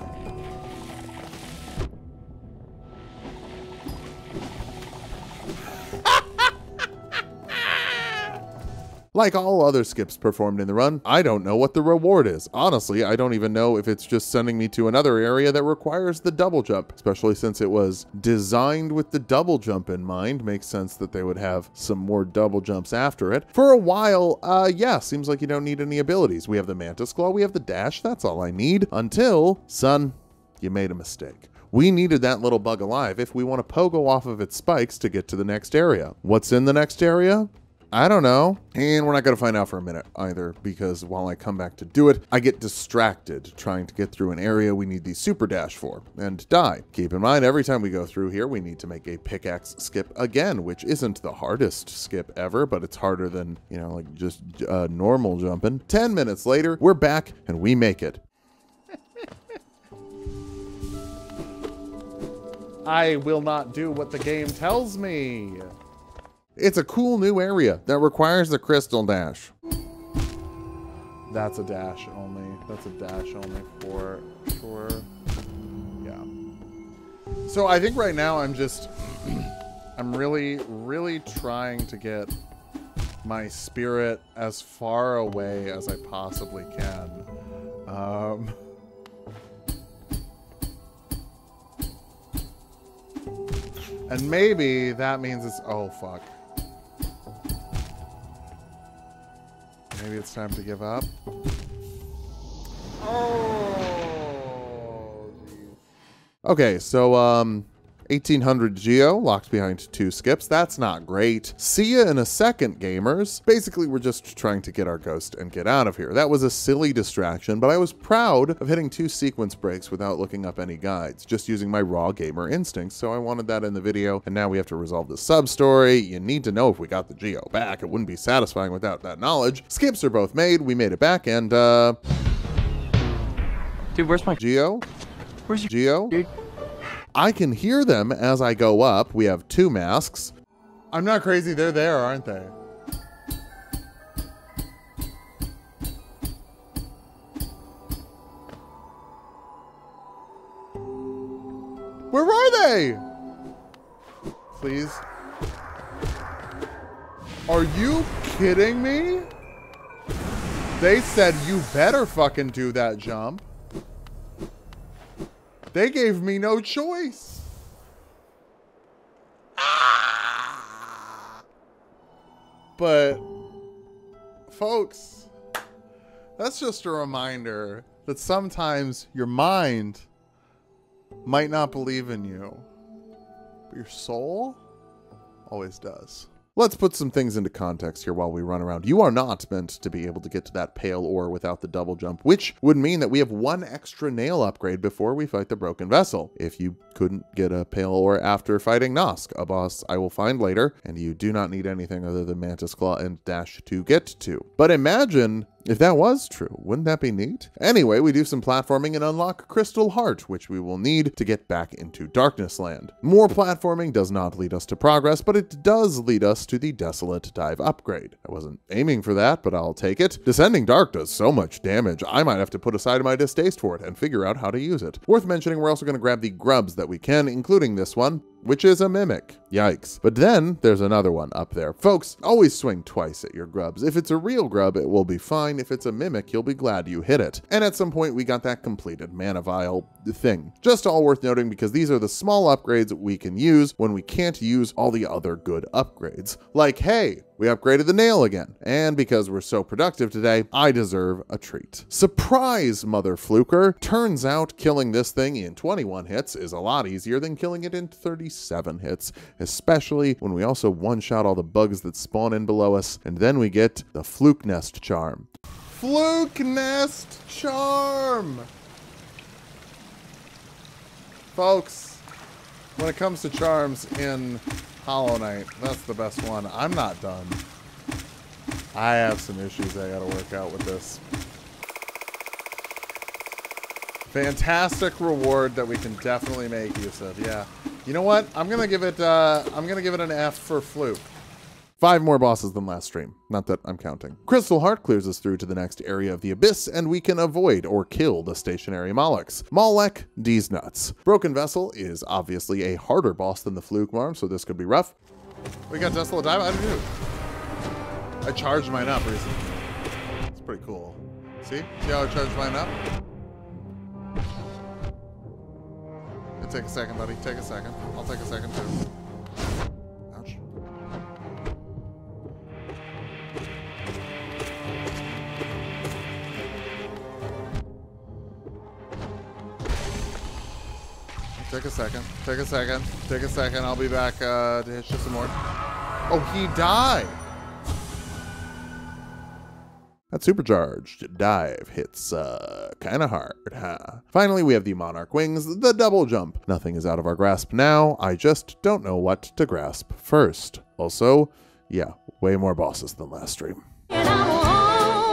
Like all other skips performed in the run, I don't know what the reward is. Honestly, I don't even know if it's just sending me to another area that requires the double jump, especially since it was designed with the double jump in mind. Makes sense that they would have some more double jumps after it. For a while, yeah, seems like you don't need any abilities. We have the Mantis Claw, we have the dash, that's all I need. Until, son, you made a mistake. We needed that little bug alive if we want to pogo off of its spikes to get to the next area. What's in the next area? I don't know. And we're not going to find out for a minute either, because while I come back to do it, I get distracted trying to get through an area we need the super dash for and die. Keep in mind, every time we go through here, we need to make a pickaxe skip again, which isn't the hardest skip ever, but it's harder than, you know, like just normal jumping. 10 minutes later, we're back and we make it. I will not do what the game tells me. It's a cool new area that requires the crystal dash. That's a dash only. That's a dash only for sure. Yeah. So I think right now I'm just, I'm really trying to get my spirit as far away as I possibly can. And maybe that means it's, oh fuck. Maybe it's time to give up. Oh, geez. Okay, so 1800 Geo, locked behind 2 skips. That's not great. See ya in a second, gamers. Basically, we're just trying to get our ghost and get out of here. That was a silly distraction, but I was proud of hitting 2 sequence breaks without looking up any guides, just using my raw gamer instincts, so I wanted that in the video, and now we have to resolve the sub-story. You need to know if we got the Geo back. It wouldn't be satisfying without that knowledge. Skips are both made, we made it back, and Dude, where's my Geo? Where's your Geo? Dude? I can hear them as I go up. We have 2 masks. I'm not crazy, they're there, aren't they? Where are they? Please. Are you kidding me? They said you better fucking do that jump. They gave me no choice. But, folks, that's just a reminder that sometimes your mind might not believe in you, but your soul always does. Let's put some things into context here while we run around. You are not meant to be able to get to that pale ore without the double jump, which would mean that we have 1 extra nail upgrade before we fight the broken vessel. If you couldn't get a pale ore after fighting Nosk, a boss I will find later, and you do not need anything other than Mantis Claw and Dash to get to. But imagine if that was true, wouldn't that be neat? Anyway, we do some platforming and unlock Crystal Heart, which we will need to get back into Darkness Land. More platforming does not lead us to progress, but it does lead us to the Desolate Dive upgrade. I wasn't aiming for that, but I'll take it. Descending Dark does so much damage, I might have to put aside my distaste for it and figure out how to use it. Worth mentioning, we're also going to grab the grubs that we can, including this one, which is a mimic. Yikes. But then there's another one up there. Folks, always swing twice at your grubs. If it's a real grub, it will be fine. If it's a mimic, you'll be glad you hit it. And at some point, we got that completed mana vial thing. Just all worth noting because these are the small upgrades we can use when we can't use all the other good upgrades. Like, hey, we upgraded the nail again. And because we're so productive today, I deserve a treat. Surprise, mother fluker. Turns out killing this thing in 21 hits is a lot easier than killing it in 37 hits, especially when we also one-shot all the bugs that spawn in below us, and then we get the Fluke Nest Charm. Fluke Nest Charm! Folks, when it comes to charms in Hollow Knight, that's the best one. I'm not done. I have some issues I gotta work out with this. Fantastic reward that we can definitely make use of. Yeah. You know what? I'm gonna give it an F for Fluke. 5 more bosses than last stream. Not that I'm counting. Crystal Heart clears us through to the next area of the Abyss, and we can avoid or kill the stationary Molochs. Molech, D's nuts. Broken Vessel is obviously a harder boss than the Fluke Marm, so this could be rough. We got Desolate Dive. I don't know. I charged mine up recently. It's pretty cool. See? See how I charged mine up? It'll take a second, buddy. Take a second. I'll take a second too. Ouch. Take a second. Take a second. Take a second. I'll be back to hit you some more. Oh, he died. That supercharged dive hits kind of hard, huh? Finally, we have the Monarch Wings, the double jump. Nothing is out of our grasp now. I just don't know what to grasp first. Also, yeah, way more bosses than last stream. And I'm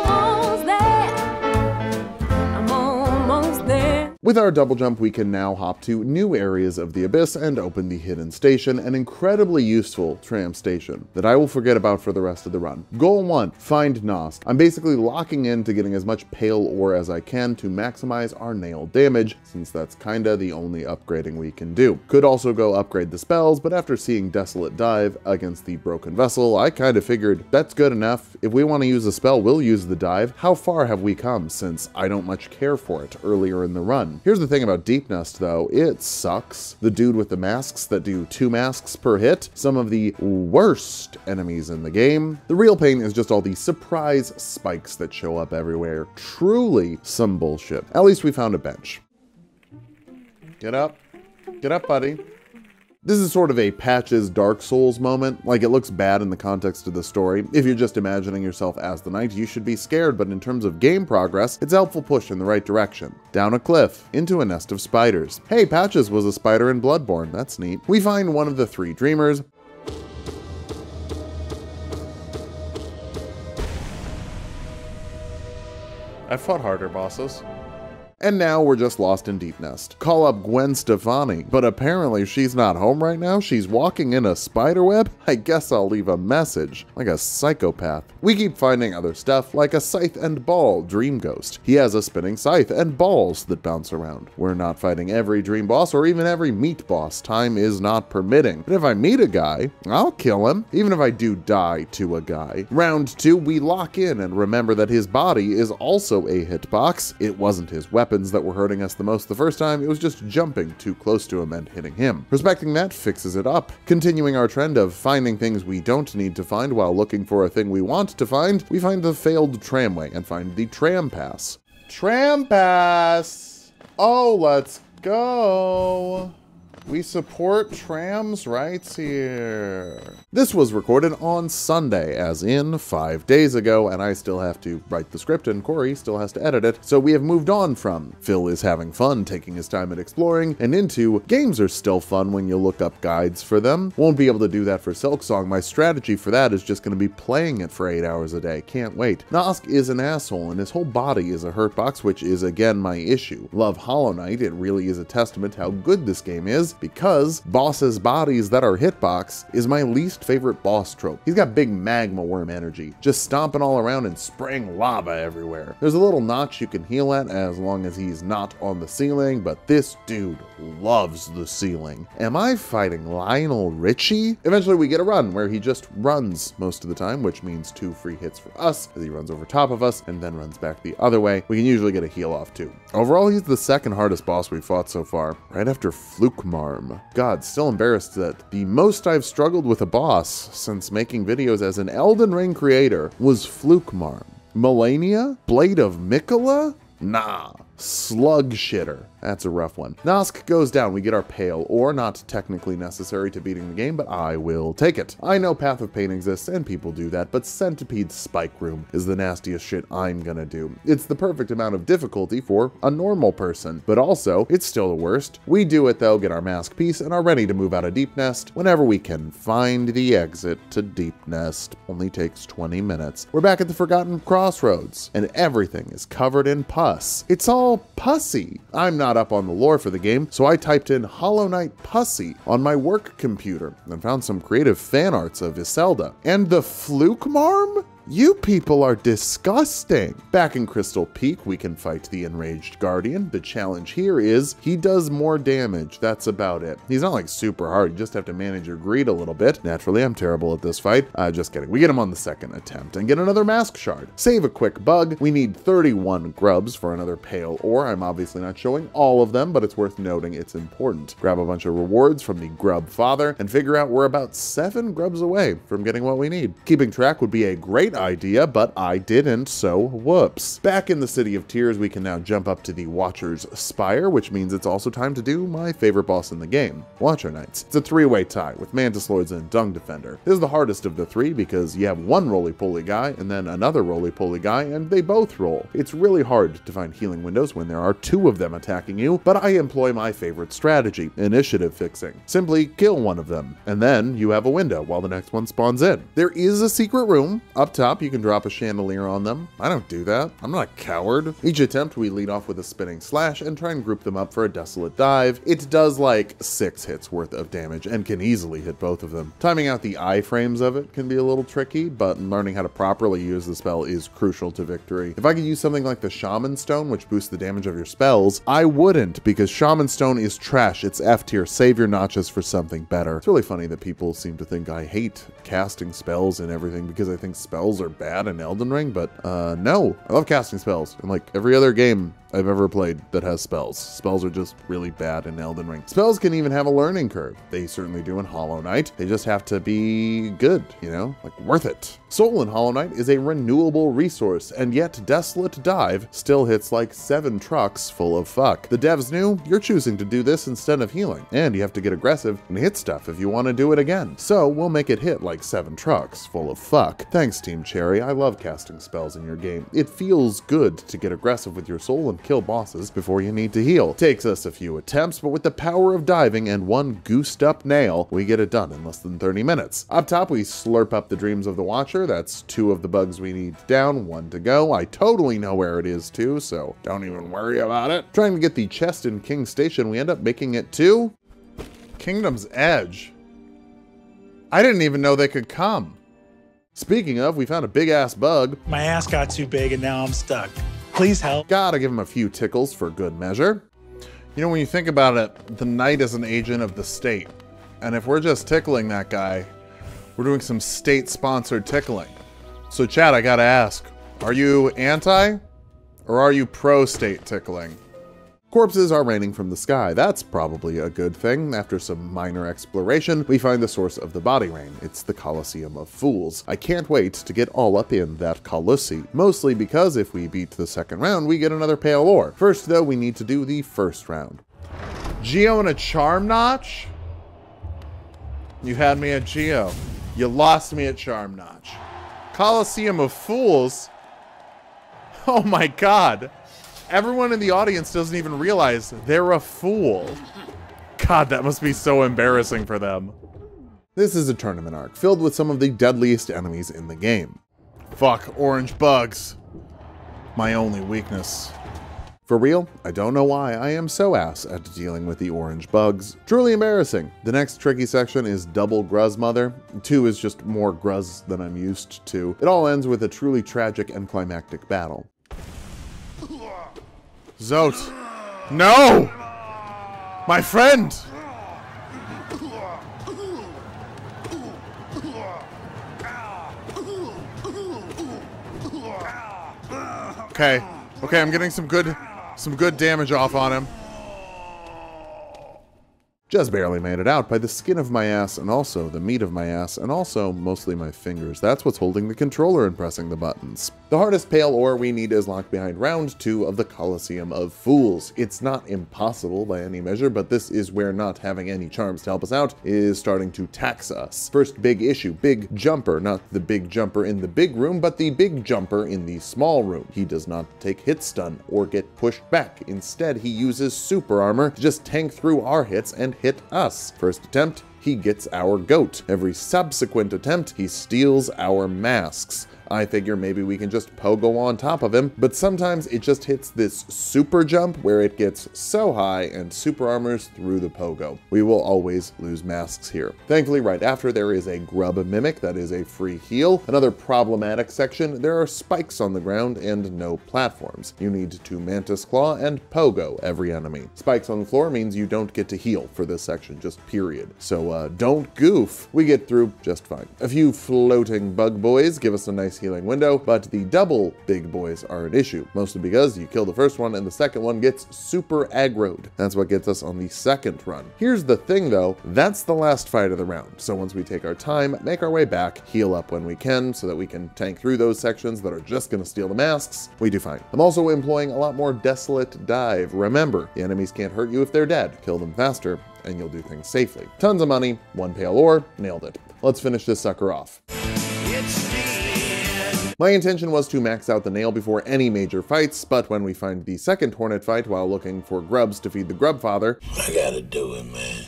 almost there. I'm almost there. With our double jump, we can now hop to new areas of the Abyss and open the hidden station, an incredibly useful tram station that I will forget about for the rest of the run. Goal 1, find Nosk. I'm basically locking in to getting as much pale ore as I can to maximize our nail damage, since that's kinda the only upgrading we can do. Could also go upgrade the spells, but after seeing Desolate Dive against the Broken Vessel, I kinda figured that's good enough. If we want to use a spell, we'll use the dive. How far have we come, since I don't much care for it earlier in the run? Here's the thing about Deep Nest though, it sucks. The dude with the masks that do 2 masks per hit, some of the worst enemies in the game. The real pain is just all the surprise spikes that show up everywhere. Truly some bullshit. At least we found a bench. Get up. Get up, buddy. This is sort of a Patches Dark Souls moment. Like, it looks bad in the context of the story. If you're just imagining yourself as the knight, you should be scared, but in terms of game progress, it's a helpful push in the right direction. Down a cliff, into a nest of spiders. Hey, Patches was a spider in Bloodborne, that's neat. We find one of the 3 dreamers. I fought harder bosses. And now we're just lost in Deep Nest. Call up Gwen Stefani, but apparently she's not home right now. She's walking in a spider web. I guess I'll leave a message, like a psychopath. We keep finding other stuff, like a scythe and ball dream ghost. He has a spinning scythe and balls that bounce around. We're not fighting every dream boss or even every meat boss. Time is not permitting. But if I meet a guy, I'll kill him, even if I do die to a guy. Round 2, we lock in and remember that his body is also a hitbox. It wasn't his weapon that were hurting us the most the first time, it was just jumping too close to him and hitting him. Respecting that fixes it up. Continuing our trend of finding things we don't need to find while looking for a thing we want to find, we find the failed tramway and find the tram pass. Tram pass! Oh, let's go! We support trams rights here. This was recorded on Sunday, as in 5 days ago, and I still have to write the script and Corey still has to edit it, so we have moved on from Phil is having fun taking his time at exploring, and into games are still fun when you look up guides for them. Won't be able to do that for Silksong. My strategy for that is just going to be playing it for 8 hours a day. Can't wait. Nosk is an asshole, and his whole body is a hurtbox, which is again my issue. Love Hollow Knight. It really is a testament to how good this game is, because bosses' bodies that are hitbox is my least favorite boss trope. He's got big magma worm energy, just stomping all around and spraying lava everywhere. There's a little notch you can heal at as long as he's not on the ceiling, but this dude loves the ceiling. Am I fighting Lionel Richie? Eventually we get a run where he just runs most of the time, which means 2 free hits for us as he runs over top of us and then runs back the other way. We can usually get a heal off too. Overall, he's the 2nd hardest boss we've fought so far, right after Flukemar. God, still embarrassed that the most I've struggled with a boss since making videos as an Elden Ring creator was Flukemar. Melania? Blade of Mikola? Nah. Slug Shitter. That's a rough one. Nosk goes down. We get our pale ore, not technically necessary to beating the game, but I will take it. I know Path of Pain exists and people do that, but Centipede Spike Room is the nastiest shit I'm gonna do. It's the perfect amount of difficulty for a normal person, but also it's still the worst. We do it though, get our mask piece, and are ready to move out of Deep Nest whenever we can find the exit to Deep Nest. Only takes 20 minutes. We're back at the Forgotten Crossroads, and everything is covered in pus. It's all pussy. I'm not up on the lore for the game, so I typed in Hollow Knight pussy on my work computer and found some creative fan arts of Iselda. And the Flukemarm? You people are disgusting. Back in Crystal Peak, we can fight the enraged Guardian. The challenge here is he does more damage. That's about it. He's not like super hard. You just have to manage your greed a little bit. Naturally, I'm terrible at this fight. Just kidding. We get him on the second attempt and get another mask shard. Save a quick bug. We need 31 grubs for another pale ore. I'm obviously not showing all of them, but it's worth noting it's important. Grab a bunch of rewards from the grub father and figure out we're about 7 grubs away from getting what we need. Keeping track would be a great idea, but I didn't, so whoops. Back in the City of Tears, we can now jump up to the Watcher's Spire, which means it's also time to do my favorite boss in the game, Watcher Knights. It's a 3-way tie with Mantis Lords and Dung Defender. This is the hardest of the 3 because you have one roly-poly guy and then another roly-poly guy, and they both roll. It's really hard to find healing windows when there are 2 of them attacking you, but I employ my favorite strategy, initiative fixing. Simply kill one of them, and then you have a window while the next one spawns in. There is a secret room. Up top, you can drop a chandelier on them. I don't do that. I'm not a coward. Each attempt, we lead off with a spinning slash and try and group them up for a desolate dive. It does like 6 hits worth of damage and can easily hit both of them. Timing out the iframes of it can be a little tricky, but learning how to properly use the spell is crucial to victory. If I could use something like the Shaman Stone, which boosts the damage of your spells, I wouldn't, because Shaman Stone is trash. It's F tier. Save your notches for something better. It's really funny that people seem to think I hate casting spells and everything because I think spells are bad in Elden Ring, but no, I love casting spells. And like every other game I've ever played that has spells. Spells are just really bad in Elden Ring. Spells can even have a learning curve. They certainly do in Hollow Knight. They just have to be good, you know, like worth it. Soul in Hollow Knight is a renewable resource, and yet Desolate Dive still hits like 7 trucks full of fuck. The devs knew you're choosing to do this instead of healing, and you have to get aggressive and hit stuff if you want to do it again. So we'll make it hit like 7 trucks full of fuck. Thanks, Team Cherry. I love casting spells in your game. It feels good to get aggressive with your soul and kill bosses before you need to heal. Takes us a few attempts, but with the power of diving and one goosed up nail, we get it done in less than 30 minutes. Up top, we slurp up the dreams of the Watcher. That's 2 of the bugs we need down, 1 to go. I totally know where it is too, so don't even worry about it. Trying to get the chest in King's Station, we end up making it to Kingdom's Edge. I didn't even know they could come. Speaking of, we found a big ass bug. My ass got too big and now I'm stuck. Please help. Gotta give him a few tickles for good measure. You know, when you think about it, the Knight is an agent of the state. And if we're just tickling that guy, we're doing some state-sponsored tickling. So Chad, I gotta ask, are you anti or are you pro-state tickling? Corpses are raining from the sky. That's probably a good thing. After some minor exploration, we find the source of the body rain. It's the Colosseum of Fools. I can't wait to get all up in that Colossi, mostly because if we beat the second round, we get another pale ore. First, though, we need to do the first round. Geo and a charm notch? You had me at Geo. You lost me at charm notch. Colosseum of Fools? Oh my god. Everyone in the audience doesn't even realize they're a fool. God, that must be so embarrassing for them. This is a tournament arc filled with some of the deadliest enemies in the game. Fuck, orange bugs. My only weakness. For real, I don't know why I am so ass at dealing with the orange bugs. Truly embarrassing. The next tricky section is double Gruz Mother. 2 is just more Gruz than I'm used to. It all ends with a truly tragic and climactic battle. Zote. No! My friend! Okay. Okay, I'm getting some good damage off on him. Just barely made it out by the skin of my ass and also the meat of my ass and also mostly my fingers. That's what's holding the controller and pressing the buttons. The hardest pale ore we need is locked behind round 2 of the Colosseum of Fools. It's not impossible by any measure, but this is where not having any charms to help us out is starting to tax us. First big issue, big jumper, not the big jumper in the big room, but the big jumper in the small room. He does not take hit stun or get pushed back. Instead, he uses super armor to just tank through our hits and hit us. First attempt, he gets our goat. Every subsequent attempt, he steals our masks. I figure maybe we can just pogo on top of him, but sometimes it just hits this super jump where it gets so high and super armors through the pogo. We will always lose masks here. Thankfully, right after there is a grub mimic that is a free heal. Another problematic section, there are spikes on the ground and no platforms. You need to Mantis Claw and pogo every enemy. Spikes on the floor means you don't get to heal for this section, just period. So don't goof. We get through just fine. A few floating bug boys give us a nice healing window, but the double big boys are an issue, mostly because you kill the first one and the second one gets super aggroed. That's what gets us on the second run. Here's the thing though, that's the last fight of the round. So once we take our time, make our way back, heal up when we can so that we can tank through those sections that are just gonna steal the masks, we do fine. I'm also employing a lot more Desolate Dive. Remember, the enemies can't hurt you if they're dead. Kill them faster and you'll do things safely. Tons of money, 1 pale ore, nailed it. Let's finish this sucker off. My intention was to max out the nail before any major fights, but when we find the second Hornet fight while looking for grubs to feed the grub father, I gotta do it, man.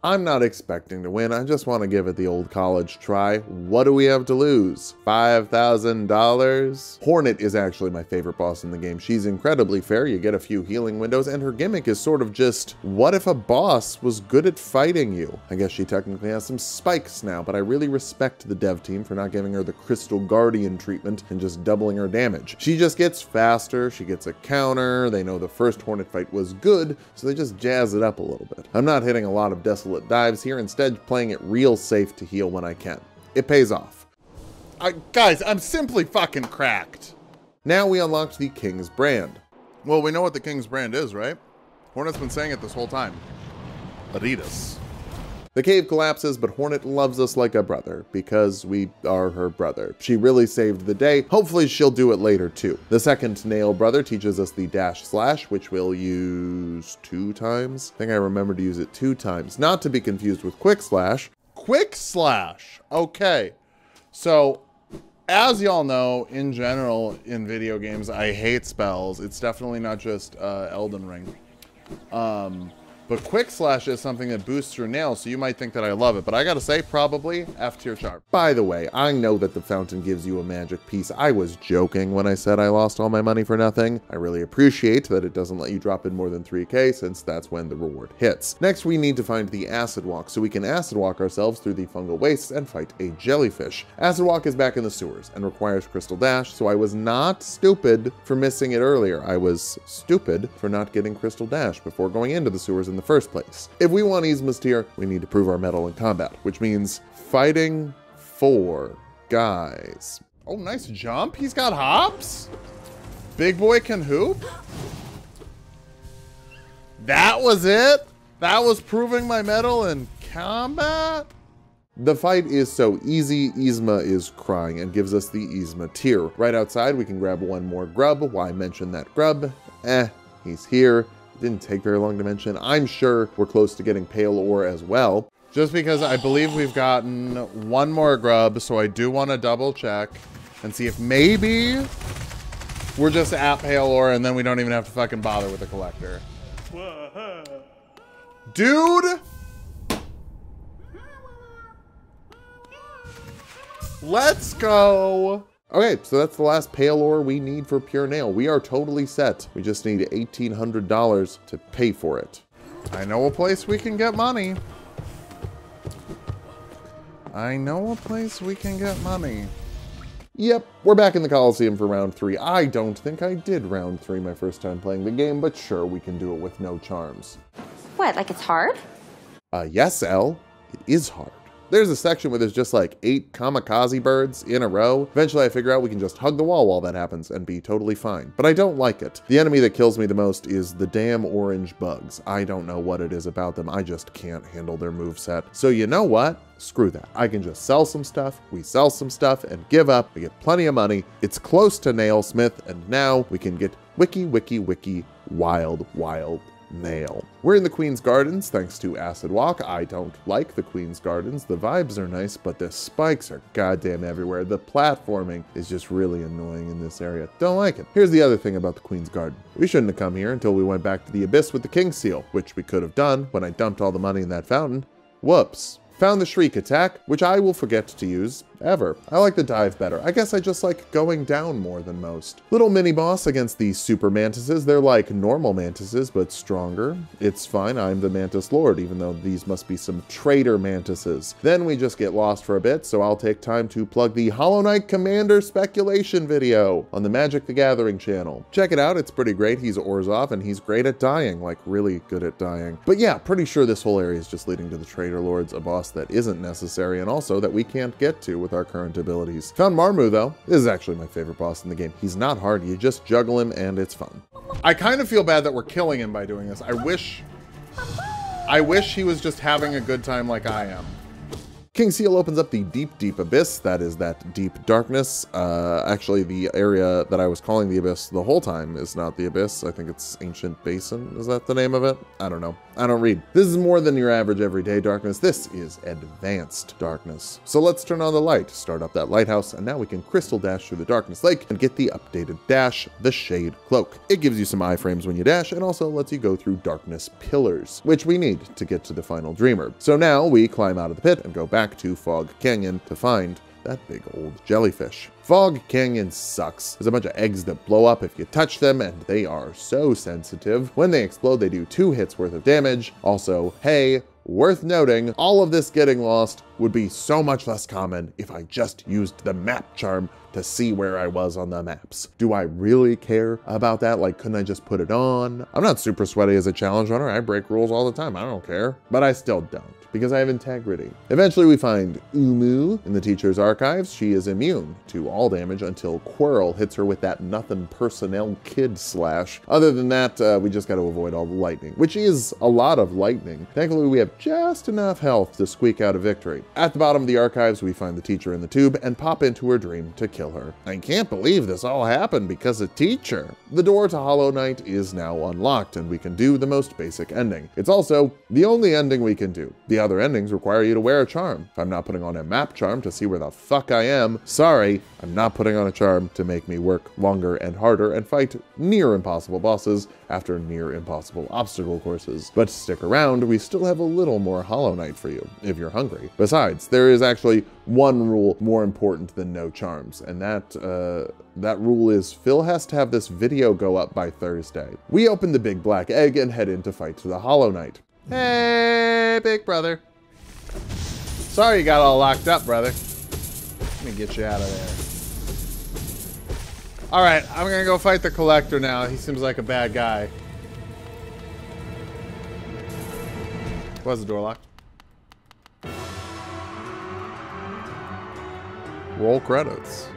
I'm not expecting to win, I just want to give it the old college try. What do we have to lose? $5,000? Hornet is actually my favorite boss in the game. She's incredibly fair, you get a few healing windows, and her gimmick is sort of just, what if a boss was good at fighting you? I guess she technically has some spikes now, but I really respect the dev team for not giving her the Crystal Guardian treatment and just doubling her damage. She just gets faster, she gets a counter, they know the first Hornet fight was good, so they just jazz it up a little bit. I'm not hitting a lot of Desolate Dives here, instead playing it real safe to heal when I can. It pays off. Guys, I'm simply fucking cracked. Now we unlocked the King's Brand. Well, we know what the King's Brand is, right? Hornet's been saying it this whole time. Adidas. The cave collapses, but Hornet loves us like a brother because we are her brother. She really saved the day. Hopefully she'll do it later too. The second nail brother teaches us the dash slash, which we'll use 2 times. I think I remember to use it 2 times, not to be confused with quick slash. Quick slash. Okay. So as y'all know, in general, in video games, I hate spells. It's definitely not just Elden Ring. But quick slash is something that boosts your nails, so you might think that I love it. But I gotta say, probably F tier charm. By the way, I know that the fountain gives you a magic piece. I was joking when I said I lost all my money for nothing. I really appreciate that it doesn't let you drop in more than 3K, since that's when the reward hits. Next, we need to find the acid walk, so we can acid walk ourselves through the fungal wastes and fight a jellyfish. Acid walk is back in the sewers and requires crystal dash, so I was not stupid for missing it earlier. I was stupid for not getting crystal dash before going into the sewers in the first place. If we want Yzma's tier, we need to prove our mettle in combat, which means fighting 4 guys. Oh, nice jump. He's got hops. Big boy can hoop. That was it? That was proving my mettle in combat? The fight is so easy, Yzma is crying and gives us the Yzma tier. Right outside, we can grab 1 more grub. Why mention that grub? He's here. It didn't take very long to mention. I'm sure we're close to getting pale ore as well. Just because I believe we've gotten 1 more grub, so I do want to double check and see if maybe we're just at pale ore and then we don't even have to fucking bother with the collector. Dude! Let's go! Okay, so that's the last pale ore we need for pure nail. We are totally set. We just need $1,800 to pay for it. I know a place we can get money. I know a place we can get money. Yep, we're back in the Coliseum for round 3. I don't think I did round 3 my first time playing the game, but sure, we can do it with no charms. What, like it's hard? Yes, Elle, it is hard. There's a section where there's just like 8 kamikaze birds in a row. Eventually I figure out we can just hug the wall while that happens and be totally fine. But I don't like it. The enemy that kills me the most is the damn orange bugs. I don't know what it is about them. I just can't handle their moveset. So you know what? Screw that. I can just sell some stuff. We sell some stuff and give up. We get plenty of money. It's close to Nailsmith, and now we can get wiki wild nail. We're in the Queen's Gardens thanks to Acid Walk. I don't like the Queen's Gardens. The vibes are nice, but the spikes are goddamn everywhere. The platforming is just really annoying in this area. Don't like it. Here's the other thing about the Queen's Garden. We shouldn't have come here until we went back to the Abyss with the King Seal, which we could have done when I dumped all the money in that fountain. Whoops. Found the Shriek attack, which I will forget to use ever. I like the dive better. I guess I just like going down more than most. Little mini boss against the super mantises. They're like normal mantises, but stronger. It's fine, I'm the mantis lord, even though these must be some traitor mantises. Then we just get lost for a bit, so I'll take time to plug the Hollow Knight Commander speculation video on the Magic the Gathering channel. Check it out, it's pretty great. He's Orzhov, and he's great at dying, like really good at dying. But yeah, pretty sure this whole area is just leading to the Traitor Lords, a boss that isn't necessary, and also that we can't get to with our current abilities. Found Marmu though. This is actually my favorite boss in the game. He's not hard, you just juggle him and it's fun. I kind of feel bad that we're killing him by doing this. I wish he was just having a good time like I am. King Seal opens up the deep, deep abyss. That is that deep darkness. Actually, the area that I was calling the abyss the whole time is not the abyss. I think it's Ancient Basin. Is that the name of it? I don't know. I don't read. This is more than your average everyday darkness. This is advanced darkness. So let's turn on the light, start up that lighthouse, and now we can crystal dash through the darkness lake and get the updated dash, the Shade Cloak. It gives you some iframes when you dash and also lets you go through darkness pillars, which we need to get to the final dreamer. So now we climb out of the pit and go back to Fog Canyon to find that big old jellyfish. Fog Canyon sucks. There's a bunch of eggs that blow up if you touch them, and they are so sensitive. When they explode, they do 2 hits worth of damage. Also, hey, worth noting, all of this getting lost would be so much less common if I just used the map charm to see where I was on the maps. Do I really care about that? Like, couldn't I just put it on? I'm not super sweaty as a challenge runner. I break rules all the time. I don't care. But I still don't, because I have integrity. Eventually we find Umu in the teacher's archives. She is immune to all damage until Quirrell hits her with that nothing personnel kid slash. Other than that, we just got to avoid all the lightning, which is a lot of lightning. Thankfully, we have just enough health to squeak out a victory. At the bottom of the archives, we find the teacher in the tube and pop into her dream to kill her. I can't believe this all happened because of teacher. The door to Hollow Knight is now unlocked, and we can do the most basic ending. It's also the only ending we can do. The other endings require you to wear a charm. If I'm not putting on a map charm to see where the fuck I am, sorry, I'm not putting on a charm to make me work longer and harder and fight near impossible bosses after near impossible obstacle courses. But stick around, we still have a little more Hollow Knight for you, if you're hungry. Besides, there is actually one rule more important than no charms, and that rule is Phil has to have this video go up by Thursday. We open the big black egg and head in to fight the Hollow Knight. Hey, big brother. Sorry you got all locked up, brother. Let me get you out of there. All right, I'm gonna go fight the collector now. He seems like a bad guy. Was the door locked? Roll credits.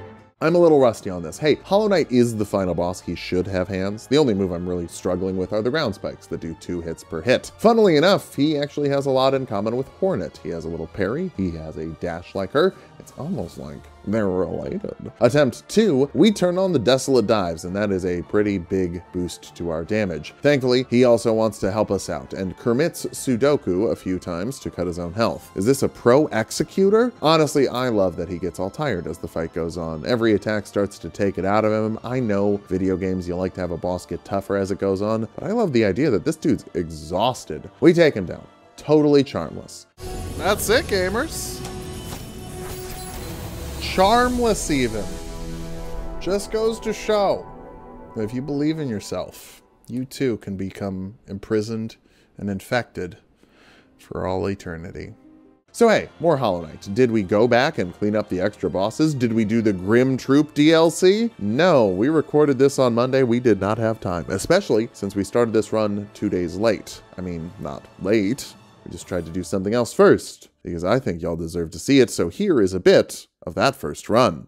I'm a little rusty on this. Hey, Hollow Knight is the final boss. He should have hands. The only move I'm really struggling with are the ground spikes that do 2 hits per hit. Funnily enough, he actually has a lot in common with Hornet. He has a little parry. He has a dash like her. It's almost like they're related. Attempt 2, we turn on the Desolate Dives, and that is a pretty big boost to our damage. Thankfully, he also wants to help us out, and Kermit's Sudoku a few times to cut his own health. Is this a pro executor? Honestly, I love that he gets all tired as the fight goes on. Every attack starts to take it out of him. I know video games, you like to have a boss get tougher as it goes on, but I love the idea that this dude's exhausted. We take him down. Totally charmless. That's it, gamers. Charmless even. Just goes to show that if you believe in yourself, you too can become imprisoned and infected for all eternity. So hey, more Hollow Knight. Did we go back and clean up the extra bosses? Did we do the Grim Troop DLC? No, we recorded this on Monday. We did not have time, especially since we started this run 2 days late. I mean, not late. We just tried to do something else first, because I think y'all deserve to see it, so here is a bit of that first run.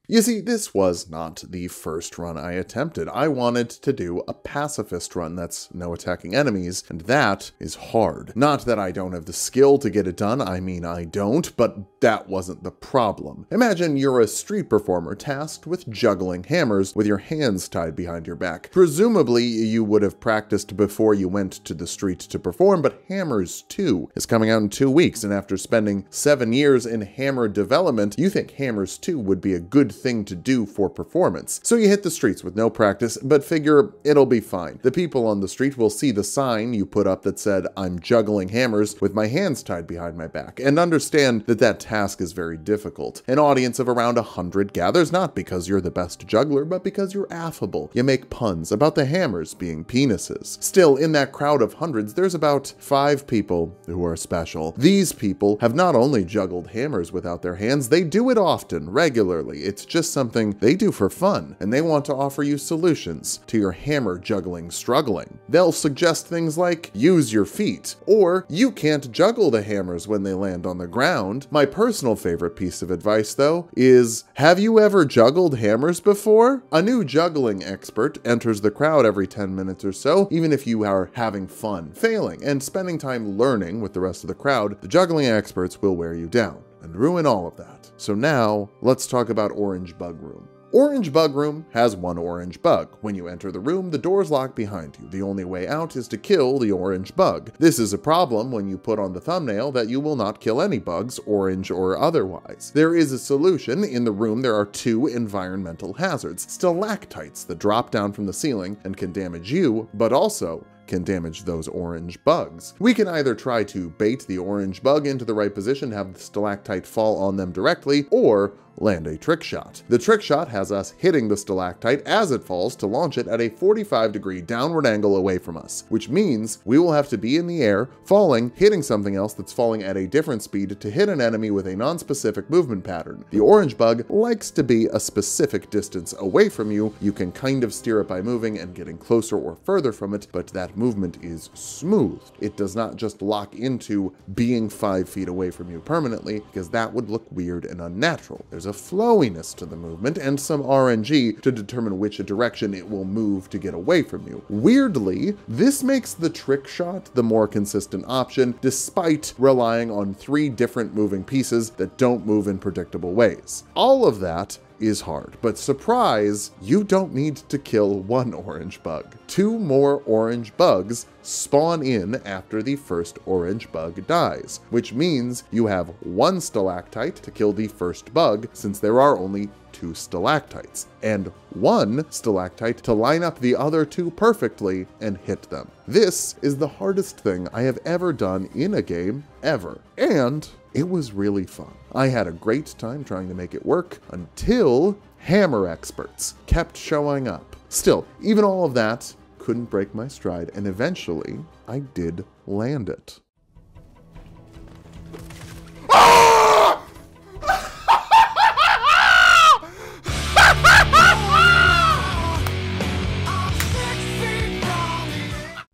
You see, this was not the first run I attempted. I wanted to do a pacifist run that's no attacking enemies, and that is hard. Not that I don't have the skill to get it done, I mean I don't, but that wasn't the problem. Imagine you're a street performer tasked with juggling hammers with your hands tied behind your back. Presumably, you would have practiced before you went to the street to perform, but Hammers 2 is coming out in 2 weeks, and after spending 7 years in Hammer development, you think Hammers 2 would be a good thing to do for performance. So you hit the streets with no practice, but figure it'll be fine. The people on the street will see the sign you put up that said, "I'm juggling hammers with my hands tied behind my back," and understand that that task is very difficult. An audience of around 100 gathers not because you're the best juggler, but because you're affable. You make puns about the hammers being penises. Still, in that crowd of hundreds, there's about 5 people who are special. These people have not only juggled hammers without their hands, they do it often, regularly. It's just something they do for fun, and they want to offer you solutions to your hammer juggling struggling. They'll suggest things like, use your feet, or you can't juggle the hammers when they land on the ground. My personal favorite piece of advice, though, is, have you ever juggled hammers before? A new juggling expert enters the crowd every 10 minutes or so. Even if you are having fun, failing, and spending time learning with the rest of the crowd, the juggling experts will wear you down and ruin all of that. So now, let's talk about Orange Bug Room. Orange Bug Room has one orange bug. When you enter the room, the doors lock behind you. The only way out is to kill the orange bug. This is a problem when you put on the thumbnail that you will not kill any bugs, orange or otherwise. There is a solution. In the room, there are 2 environmental hazards, stalactites that drop down from the ceiling and can damage you, but also can damage those orange bugs. We can either try to bait the orange bug into the right position, have the stalactite fall on them directly, or land a trick shot. The trick shot has us hitting the stalactite as it falls to launch it at a 45-degree downward angle away from us, which means we will have to be in the air, falling, hitting something else that's falling at a different speed to hit an enemy with a non-specific movement pattern. The orange bug likes to be a specific distance away from you. You can kind of steer it by moving and getting closer or further from it, but that movement is smooth. It does not just lock into being 5 feet away from you permanently, because that would look weird and unnatural. There's a flowiness to the movement and some RNG to determine which direction it will move to get away from you. Weirdly, this makes the trick shot the more consistent option, despite relying on 3 different moving pieces that don't move in predictable ways. All of that is hard, but surprise, you don't need to kill 1 orange bug. 2 more orange bugs spawn in after the first orange bug dies, which means you have 1 stalactite to kill the first bug, since there are only 2 stalactites, and 1 stalactite to line up the other 2 perfectly and hit them. This is the hardest thing I have ever done in a game, ever, and it was really fun. I had a great time trying to make it work until hammer experts kept showing up. Still, even all of that couldn't break my stride, and eventually I did land it.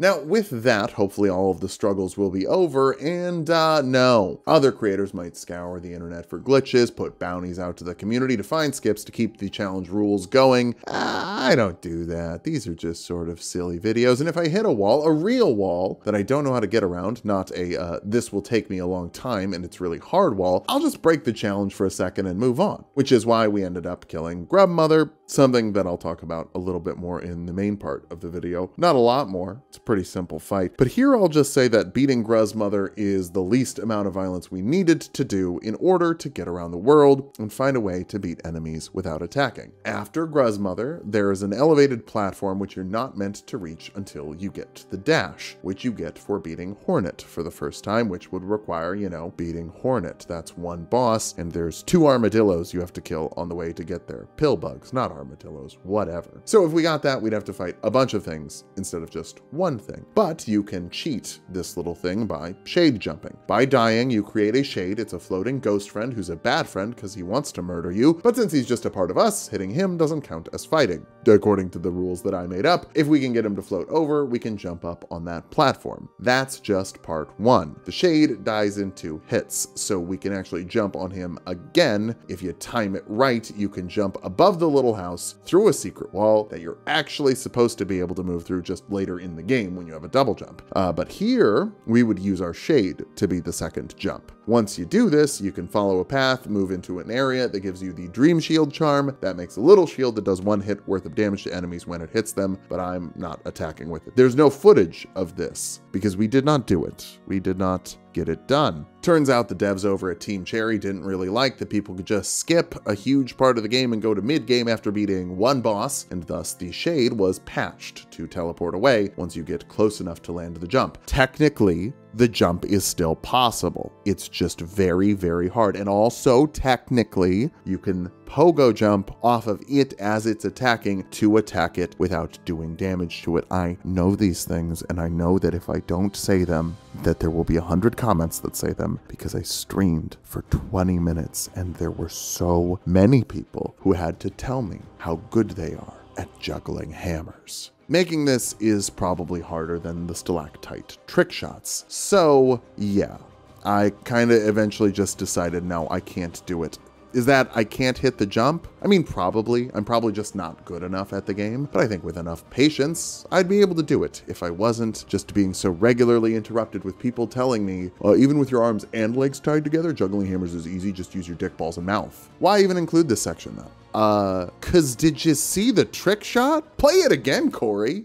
Now, with that, hopefully all of the struggles will be over, and no. Other creators might scour the internet for glitches, put bounties out to the community to find skips to keep the challenge rules going. I don't do that. These are just sort of silly videos, and if I hit a wall, a real wall, that I don't know how to get around, not a this will take me a long time and it's really hard wall, I'll just break the challenge for a second and move on. Which is why we ended up killing Grubmother, something that I'll talk about a little bit more in the main part of the video. Not a lot more. It's a pretty simple fight. But here I'll just say that beating Grubmother is the least amount of violence we needed to do in order to get around the world and find a way to beat enemies without attacking. After Grubmother, there is an elevated platform which you're not meant to reach until you get to the dash, which you get for beating Hornet for the first time, which would require, you know, beating Hornet. That's 1 boss, and there's 2 armadillos you have to kill on the way to get there. Pill bugs, not armadillos, whatever. So if we got that, we'd have to fight a bunch of things instead of just 1 thing. But you can cheat this little thing by shade jumping. By dying, you create a shade. It's a floating ghost friend who's a bad friend because he wants to murder you, but since he's just a part of us, hitting him doesn't count as fighting. According to the rules that I made up, if we can get him to float over, we can jump up on that platform. That's just part 1. The shade dies in 2 hits, so we can actually jump on him again. If you time it right, you can jump above the little house through a secret wall that you're actually supposed to be able to move through just later in the game when you have a double jump. But here, we would use our shade to be the second jump. Once you do this, you can follow a path, move into an area that gives you the Dream Shield charm. That makes a little shield that does 1 hit worth of damage to enemies when it hits them, but I'm not attacking with it. There's no footage of this because we did not do it. We did not get it done. Turns out the devs over at Team Cherry didn't really like that people could just skip a huge part of the game and go to mid-game after beating one boss, and thus the shade was patched to teleport away once you get close enough to land the jump. Technically, the jump is still possible. It's just very, very hard. And also, technically, you can pogo jump off of it as it's attacking to attack it without doing damage to it. I know these things, and I know that if I don't say them, that there will be 100 comments that say them, because I streamed for 20 minutes and there were so many people who had to tell me how good they are at juggling hammers. Making this is probably harder than the stalactite trick shots. So yeah, I kind of eventually just decided, no, I can't do it. Is that I can't hit the jump? I mean, probably. I'm probably just not good enough at the game, but I think with enough patience, I'd be able to do it if I wasn't just being so regularly interrupted with people telling me, even with your arms and legs tied together, juggling hammers is easy, just use your dick, balls, and mouth. Why even include this section though? 'Cause did you see the trick shot? Play it again, Corey.